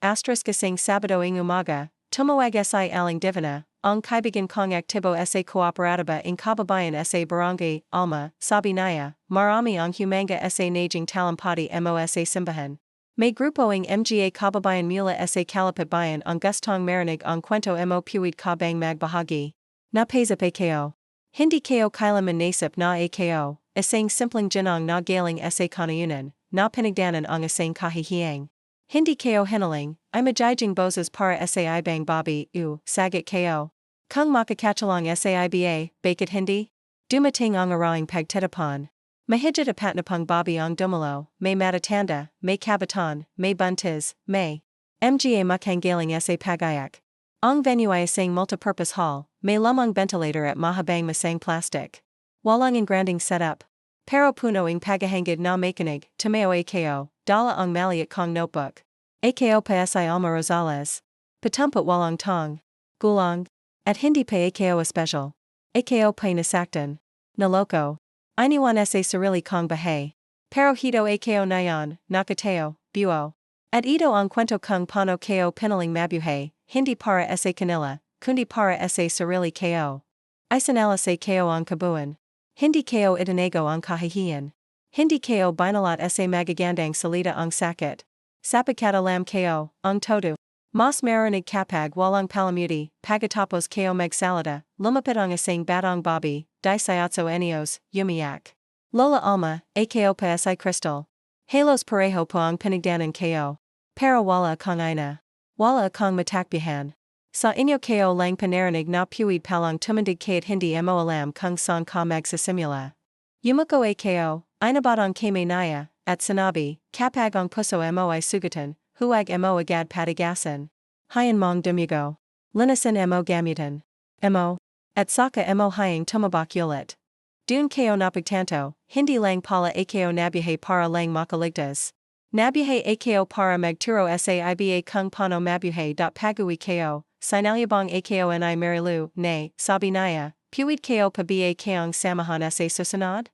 kasing Sabado ng umaga, tumawag si Aling Divina, ang kaibigan kong aktibo sa kooperatiba in kababayan sa barangay, Alma, sabi niya, marami ang humanga sa naging talampati mo sa simbahan. May grupo ang mga kababayan mula sa kalapitbayan ang gustong marinig ang kwento mo puwid ka bang magbahagi. Napaisip ako. Hindi ko kailanman nasip na ako, isang simpleng ginang na galing sa kanayunan, na pinagdanan ang isang kahihiyang. Hindi ko hinaling, ay magiging boses para sa ibang babi, sagat ko. Kung makakachalong sa iba, bakit hindi? Dumating ang arawing pagtitipon. Mahigit apat na pang babi ang dumalo, may matatanda, may kabataan, may buntis, may mga makanggaling sa pagayak. Ang venue ay isang multipurpose hall, may lamang ventilator at mahabang masang plastic. Walang engranding setup. Pero puno ang paghahangad na makinig, tumayo ako, dala ang maliit kong notebook. Ako pa si Alma Rosales. Patumpat walang tong. Gulang. At hindi pa ako special. Ako pa nasaktan. Naloko. Iniwan sa sarili kong bahay. Pero hito ako nayon, nakateo, buo. At ito ang kwento kung paano ko pinaling mabuhay, hindi para sa kanila, kundi para sa sarili ko. Isanala sa ko ang kabuuan. Hindi ko itinago ang kahihiyan. Hindi ko binalat sa magagandang salita ang sakit. Sapagkatalam ko, ang todo. Mas marinig kapag walang palamuti, pagkatapos ko magsalita, lumapit ang isang batang babi, di sayatso enios, umiyak. Lola Alma, ako pa si Crystal. Halos pareho po ang pinagdanan ko. Pero wala akong ina. Wala akong matakbihan. Sa inyo ko lang panarinig na puwid palang tumandig kayat hindi mo alam kung saan ka magsasimula. Yumuko ako, inabatang kami naya, at sinabi, kapag ang puso mo ay sugatan, huwag mo agad patigasan. Hayan mong dumugo. Linasan mo gamutan. Mo. At saka mo hayang tumabak ulit. Dun ko napagtanto, hindi lang pala ako nabuhay para lang makaligtas. Nabuhay ako para magturo sa iba kung paano mabuhay. Pagui ko, sinalubong ako ni Marilu, nay, sabi niya, puwid ko pa ba kayong samahan sa susunod?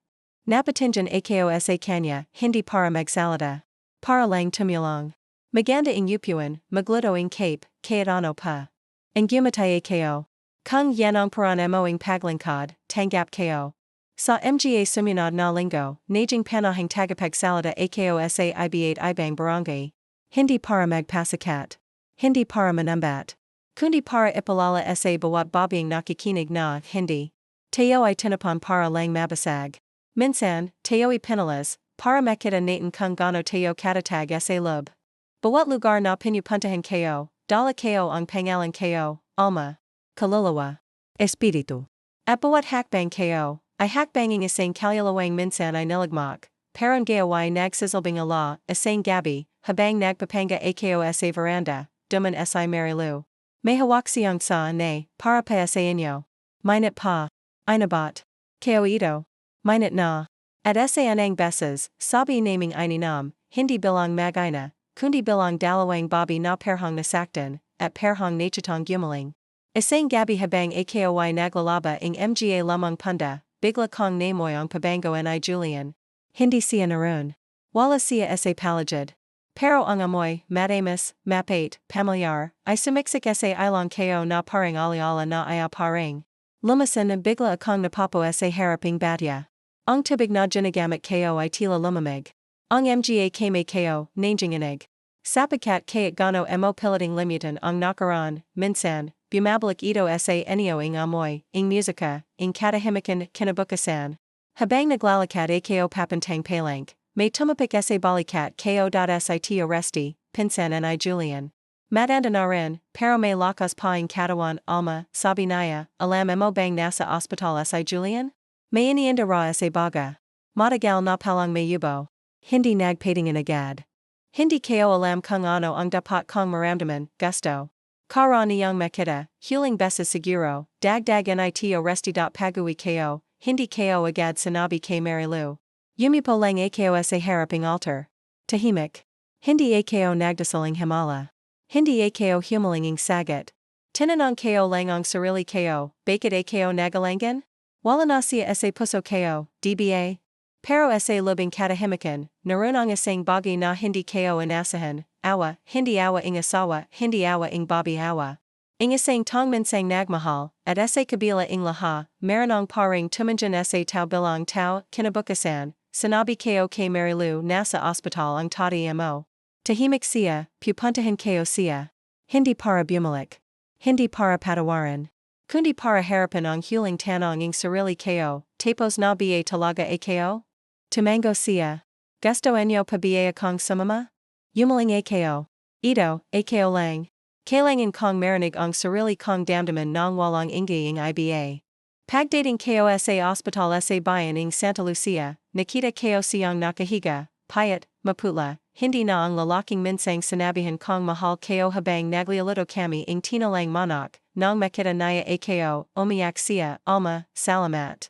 Napatinjan ako sa kanya, hindi para magsalita. Para lang tumulong. Maganda ing upuan, maglito ing cape, kayat ano pa. Ang gumatay ako. Kung yanong paran moing paglingkod, tanggap ko. Sa mga sumunod na linggo, najing panahing tagapag salada ako sa iba8 ibang barangay. Hindi para magpasikat. Hindi para manambat. Kundi para ipalala sa bawat babaeng nakikinig na hindi. Tayo ay tinapon para lang mabasag. Minsan, tayo'y pinalas, para makita natin kung gaano tayo katatag sa loob. Bawat lugar na pinupuntahan ko, dala ko ang pangalan ko, alma, kaluluwa, espiritu. At bawat hakbang ko, ay hakbanging isang kalulawang minsan ay nilagmak, parang gawa ay nagsisilbing ala, isang gabi, habang nagpapanga ako sa veranda, duman si Marilu. May hawak siyang sa nay, para pa sa inyo. Minute pa. Inabat. Ko ito. Minute na. At sa anang beses, sabi naming ininam, hindi bilang mag-ina, kundi bilang dalawang babi na perhang nasaktan, at perhang nachatang gumaling. Isang gabi habang ako ay naglalaba ng mga lamang punda, bigla kong namoy ang pabango ni Julian. Hindi siya naroon. Wala siya sa palagid. Pero ang amoy, madamis, mapait, pamilyar, ay sumiksik sa ilang ko na parang aliala na ay parang. Lumasan na bigla akong napapo sa haraping batya. Ang tubig na ginagamit ko ay tila lumamig. Ang mga ko.May ko, nanginginig. Sapagat kayat gano mo pilating limutan ang nakaran, minsan, bumabalik ito sa inyo ng amoy, ng musika, ng katahimikan kinabukasan. Habang naglalakad ako papantang palank, may tumapik sa balikat ko.Sito resti, pinsan ni Julian. Matanda na rin, pero may lakas pa ang katawan alma, sabi niya, alam mo bang nasa ospital si Julian? May iniinda ra sa baga. Matagal na palang may yubo. Hindi nagpatingan agad. Hindi ko alam kung ano ang dapat kong maramdaman, gusto. Kara niyang makita, huling beses siguro, dagdag nito resti. Pagui ko, hindi ko agad sinabi kay Marilu. Yumipo lang ako sa haraping altar. Tahimik. Hindi ako nagdasaling himala. Hindi ako humalinging sagat. Tinanong ko lang ang sarili ko, bakit ako nagalangan? Wala na siya sa puso ko, dba? Pero sa lubing katahimikan, naroon ang isang bagay na hindi ko inaasahan, awa, hindi awa ng asawa, hindi awa ng babae awa. Ang isang tongminsang nagmahal, at sa kabila ng laha, meron ang paring tumanjan sa tao bilang tao, kinabukasan, sinabi ko kay Marilu nasa ospital ang tati mo. Tahimik siya, pupuntahan ko siya. Hindi para bumalik. Hindi para patawaran. Kundi para harapan ang huling tanong ng sarili ko, tapos na ba talaga ako? Tumango siya. Gusto enyo pa ba akong sumama? Yumaling ako. Ito, ako lang. Kailangan kong marinig ang sarili kong damdaman ng walang ingay ng iba. Pagdating ko sa ospital sa bayan ng Santa Lucia, nakita ko siyang nakahiga, payat, maputla. Hindi na ang lalaking minsang sinabihan kong mahal ko habang naglilito kami ng tinalang manok, nang makita niya ako, umiyak siya, alma, salamat.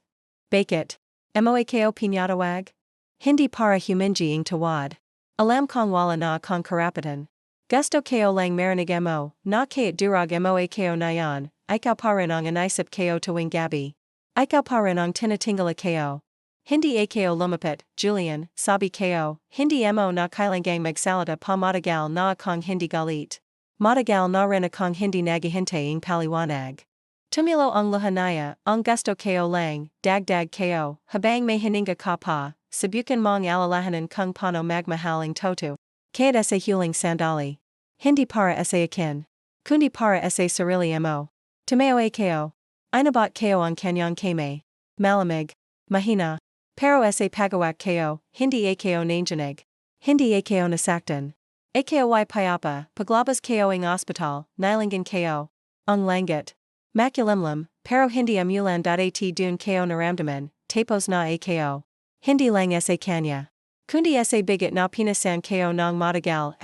Bakit? Mo ako pinatawag? Hindi para humingi ng tawad. Alam kong wala na akong karapatan. Gusto ko lang marinig mo, na kaya't durag mo ako na yan, ikaw pa rin ang inisip ko tuwing gabi. Ikaw pa rin ang tinatingala ko. Hindi ako lumapit, Julian, sabi ko, hindi mo na kailangang magsalita pa matagal na akong hindi galit. Matagal na rin akong hindi naghihintay ng paliwanag. Tumilo ang luhanaya, ang gusto ko lang, dagdag ko, habang may hininga ka pa, subukan mong alalahanan kung paano magmahaling toto. Kaya sa huling sandali. Hindi para sa akin. Kundi para sa sarili mo. Tumayo ako. Inabat ko ang kanyang ko.May. Malamig. Mahina. Pero sa pagawak ko, hindi ako nanginig. Hindi ako nasaktan. Ako ay payapa, paglabas ko ng ospital, nilangan ko. Ang langit. Makulimlim, pero hindi amulan. At dun ko naramdaman, tapos na ako. Hindi lang sa kanya. Kundi sa bigat na pinasan ko ng matagal,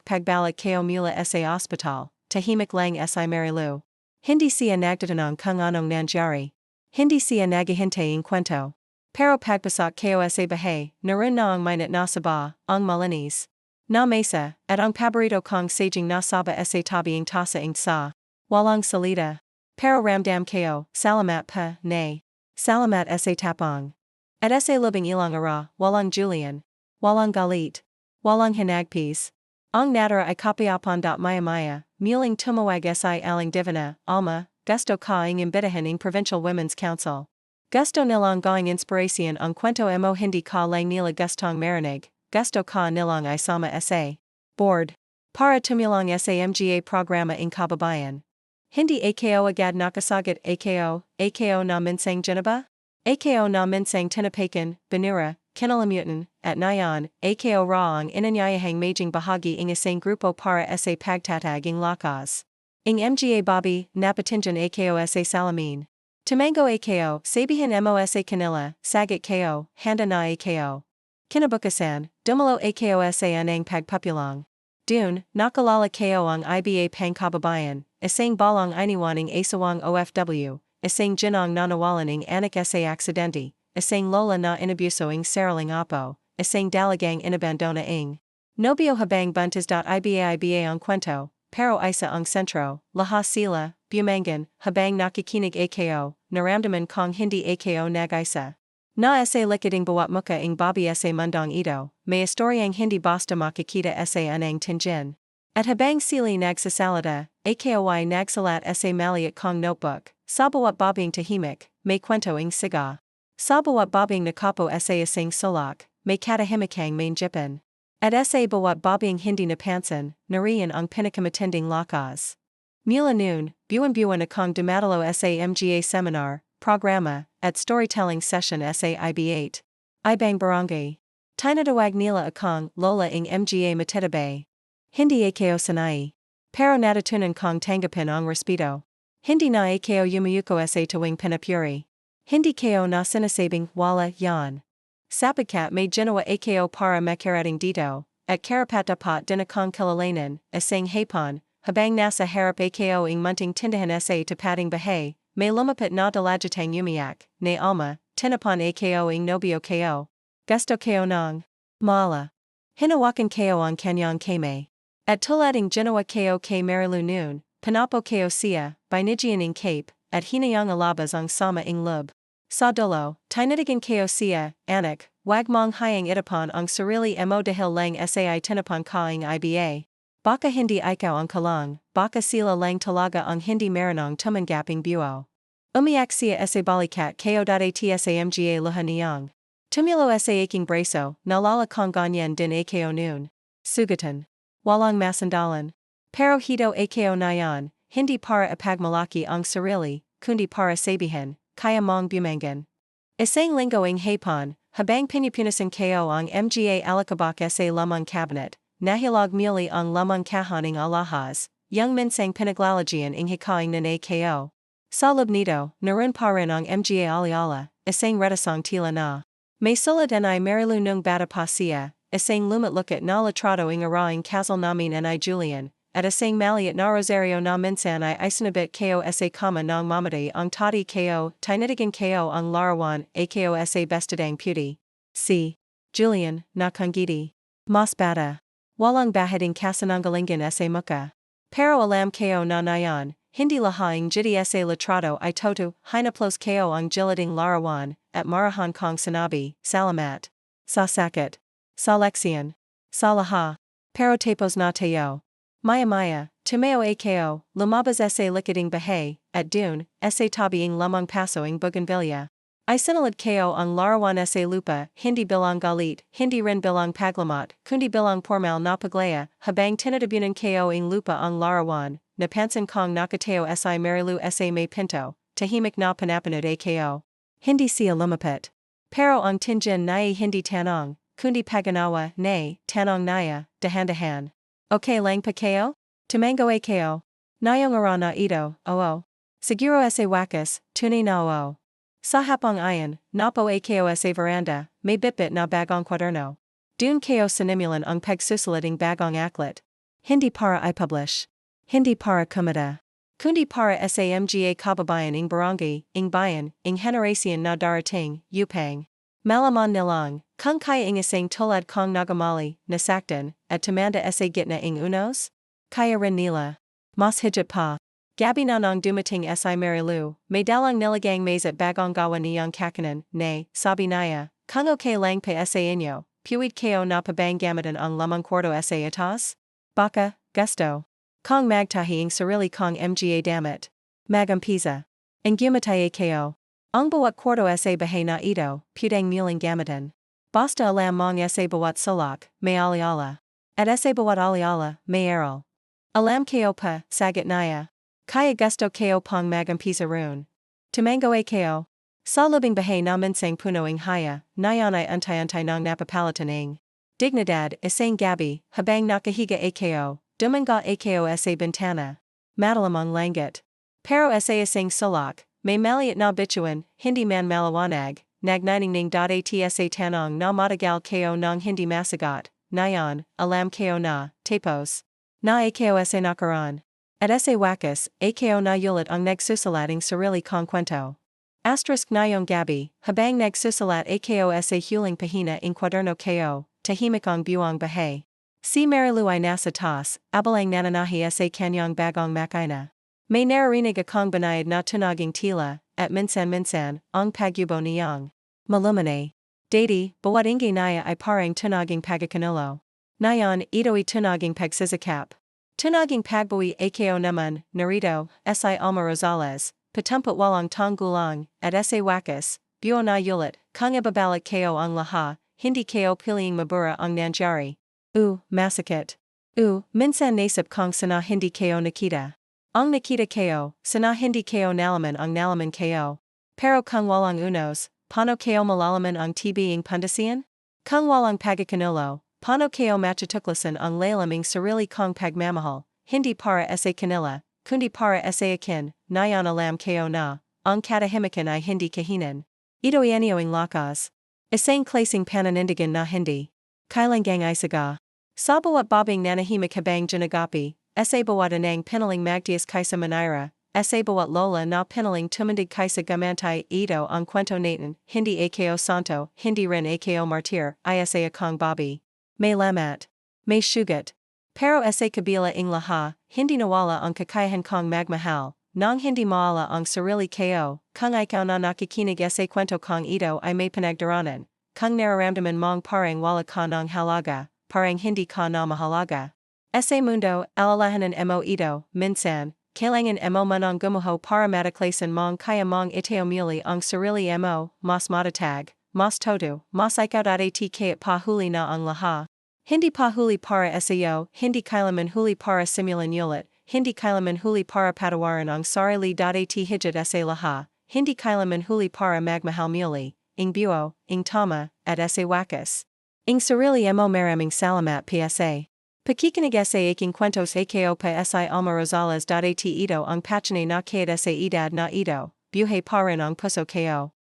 pagbalik ko mula sa ospital, tahimik lang si Marilu. Hindi siya nagtatanong kung anong nangyari. Hindi siya naghihintay ng kwento. Pero pagpasak ko sa bahay, naroon na ang minute na saba, ang malinis. Na mesa, at ang paborito kong saging na saba sa tabi ng tasa ng sa. Walang salita. Pero ramdam ko, salamat pa, nay. Salamat sa tapong. At sa lubing ilang ara, walang Julian. Walang galit. Walang hinagpis. Ang natara ay kapiapan. Maya muling tumawag si aling divina, alma, gusto ka ing imbitahan ing Provincial Women's Council. Gusto nilang gawing inspiracion ang kwento mo hindi ka lang nila gustong marinig, gusto ka nilang isama sa board. Para tumulong sa mga programa ing kababayan. Hindi ako agad nakasagot ako na minsang ginaba? Ako na minsang tinapakan, binura, kinalamutan, at nayan, ako raang inanyayahang majing bahagi ing isang grupo para sa pagtatag ing lakas. Ing mga Bobby, napatinjan ako sa salamin. Tumango ako, sabihin mo sa kanila, sagot ko, handa na ako. Kinabukasan, dumalo ako sa anang pagpapulong. Dun, nakalala ko ang iba pang kababayan, isang balang iniwaning asawang OFW, isang ginang nanawalan ing anak sa aksidente, isang lola na inabuso ing saraling apo, isang dalagang inabandona ing nobio habang buntis.iba ang kwento, pero isa ang sentro, laha sila, bumangan, habang nakikinig ako, naramdaman kong hindi ako nag-isa. Na sa likading bawat muka ing Bobby sa mundong ito, may istoryang hindi basta makikita sa anang tinjin. At habang sili nagsasalita, ako'y nagsalat sa maliit kong notebook, sa bawat bobbing tahimik, may kwento ing siga. Sa bawat bobbing nakapo sa isang sulak, may katahimikang main jipan. At sa bawat bobbing hindi napansin, nariyan ang pinakamatinding lakas. Mula noon, buwan-buwan akong dumadalo sa mga seminar, programa, at storytelling session sa IB8. Ibang barangay. Tinatawag nila akong lola ing mga matitabe. Hindi ako sanay. Pero natutunan kong tanggapin ang respeto. Hindi na ako yumayuko sa tuwing pinapuri. Hindi ko na sinasabing wala yan. Sapagkat may ginawa ako para makarating dito, at karapat dapat din akong kilalanin, asang hapon, habang nasa harap ako ing munting tindahan sa tapating bahay, may lumapit na dalajatang umiyak, na alma, tinapan ako ing nobio ko. Gusto ko ng mala. Hinawakan ko ang kanyang ko.May. At tulating ginawa ko kay Marilu noon, panapo ko siya, binigian ing cape, at hinayang alabas ang sama ing lub. Sa dulo, tinitigan ko siya, anak, wag mong hayang itapan ang sarili mo dahil lang sa tinapan ka ing iba. Baka hindi ikaw ang kalang, baka sila lang talaga ang hindi maranong tumanggaping buo. Umiyak siya sa balikat ko.At sa mga luha niyang. Tumulo sa aking braso, nalala kong ganyan din ako noon. Sugatan. Walang masandalan. Pero hito ako na yan, hindi para ipagmalaki ang sarili, kundi para sabihin, kaya mong bumangan. Isang linggoing hapon, habang pinupunasan ko ang mga alikabok sa lamang cabinet, nahilag muli ang lamang kahaning alahas, yung minsang pinaglalagian ing hikaing na ko. Sa loob nito, naroon pa rin ang mga aliala, isang retasang tila na. May sulad ay Marilu nung bata pa siya, isang lumatlukat na latrado ing araing kasal namin ni Julian, at isang maliit na rosario na minsan ay isinabit ko sa kama ng mamatay ang tati ko, tinitigan ko ang larawan ako sa bestadang puti. Si Julian, na kangiti. Mas bata. Walang bahiding kasananggalingan sa muka. Pero alam ko na nayan, hindi lahaing jiti sa latrado ay toto, hinaplos ko ang jiliding larawan, at marahan kong sinabi, salamat. Sa sakit. Sa leksyon. Sa laha. Pero tapos na tayo. Maya, tumeo ako, lumabas sa likading bahay, at dun, sa tabiing lamang pasoing bougainvillea. Ay sinalad ko ang larawan sa lupa, hindi bilang galit, hindi rin bilang paglamat, kundi bilang formal na paglaya, habang tinatabunan ko ing lupa ang larawan, napansin kong nakateo sa Marilu sa may pinto, tahimik na panapanood ako. Hindi siya lumapit. Pero ang tinjin nai hindi tanong, kundi paganawa, nay, tanong naya, dahan-dahan. Okay lang pa ko? Tumango ako. Nayong arana ito, oo. Siguro sa wakas, tunay na oo. Sa hapong ayan, napo ako sa veranda, may bitbit na bagong kwaderno. Dun ko sinimulan ang pagsusuliting bagong aklat. Hindi para i-publish. Hindi para kumita. Kundi para sa mga kababayan ing barangay, ing bayan, ing generasyon na darating, upang. Malaman nilang, kung kaya ing isang tulad kong nagamali, nasaktan, at tumanda sa gitna ing unos? Kaya rin nila. Mas higit pa. Gabi na nang dumating sa Marilu, may dalang nilagang maze at bagong gawa niyang kakanan, nay, sabi naya, kung okay lang pa sa inyo, puwid ko na pabanggamitan ang lamang kwarto sa itas? Baka, gusto. Kong magtahi ing sarili kong mga damit. Magampiza. Ngumatay ko. Ang bawat kwarto sa bahay na ito, pudang muling gamitin. Basta alam mong sa bawat sulok, may aliala. At sa bawat aliala, may aral. Alam ko pa, sagat naya. Kaya gusto ko pong magampiza rune. Tumango ko. Sa lubing bahay na minsang punoing haya, nayon ay antay-antay ng napapalitan Dignidad, isang gabi, habang nakahiga ako, dumango ako sa bintana. Madalamang langit. Pero sa isang sulok, may maliit na bituin, hindi man maliwanag, nagniningning sa tanong na matagal ko ng hindi masagot, nayon, alam ko na, tapos. Na ako sa nakaran. At sa wakas, ako na yulit ang nagsusulat sarili kong kwento. Asterisk ngayong gabi, habang nagsusulat ako sa huling pahina kwaderno ko, tahimik ang buong bahay. Si Marilu ay nasa taas, abalang nananahi sa kanyang bagong makina. May naririnig akong banayad na tunaging tila, at minsan-minsan, ang pagyubo niyang. Malumane. Dati, bawat ingay naya ay parang tunaging pagkakanulo. Nayon, ito'y tunaging pagsisakap. Tunaging pagbawi ako naman, narito, si Alma Rosales, patumput walang tonggulang, at sa wakas, buo na yulit, kung ibabalik ko ang laha, hindi ko piling mabura ang nangyari. Masakit. Minsan nasip kong sana hindi ko nakita. Ang nakita ko, sana hindi ko nalaman ang nalaman ko. Pero kung walang unos, paano ko malalaman ang tibing pandasian? Kung walang pagkakanulo, paano ko matutuklasan ang lalaming sarili kong pagmamahal, hindi para sa kanila, kundi para sa akin, nayon alam ko na, ang katahimikan ay hindi kahinan. Ito anioing lakas. Isang klaseng pananindigan na hindi. Kailangang isaga. Sa bawat babing nanahimik habang ginagapi, sa bawat anang pinaling magdias kaysa manira, sa bawat lola na pinaling tumindig kaysa gamantay ito ang kwento natin, hindi ako santo, hindi rin ako martir, isa akong babi. May lamat. May sugat. Pero sa kabila ing laha, hindi nawala ang kakayahan kong magmahal, nang hindi maala ang sarili ko, kung ikaw na nakikinig sa kwento kong ito ay may pinagdaranan, kung nararamdaman mong parang wala ka ng halaga, parang hindi ka na mahalaga. Sa mundo, alalahanan mo ito, minsan, kailangan mo manong gumuho para mataklasan mong kaya mong iteo muli ang sarili mo, mas matatag, mas todo, mas ikaw at ka't pahuli na ang laha. Hindi pahuli para sayo, hindi kailaman huli para simulan ulit, hindi kailaman huli para patawaran ang sarili at higit sa laha, hindi kailaman huli para magmahal muli, ing buo, ing tama, at sa wakas. Ing sarili mo maraming salamat PSA. Pakikinig sa aking kwentos ako pa si Alma Rosales. Ito ang patchinay na kaid sa edad na ito, buhay pa rin ang puso ko.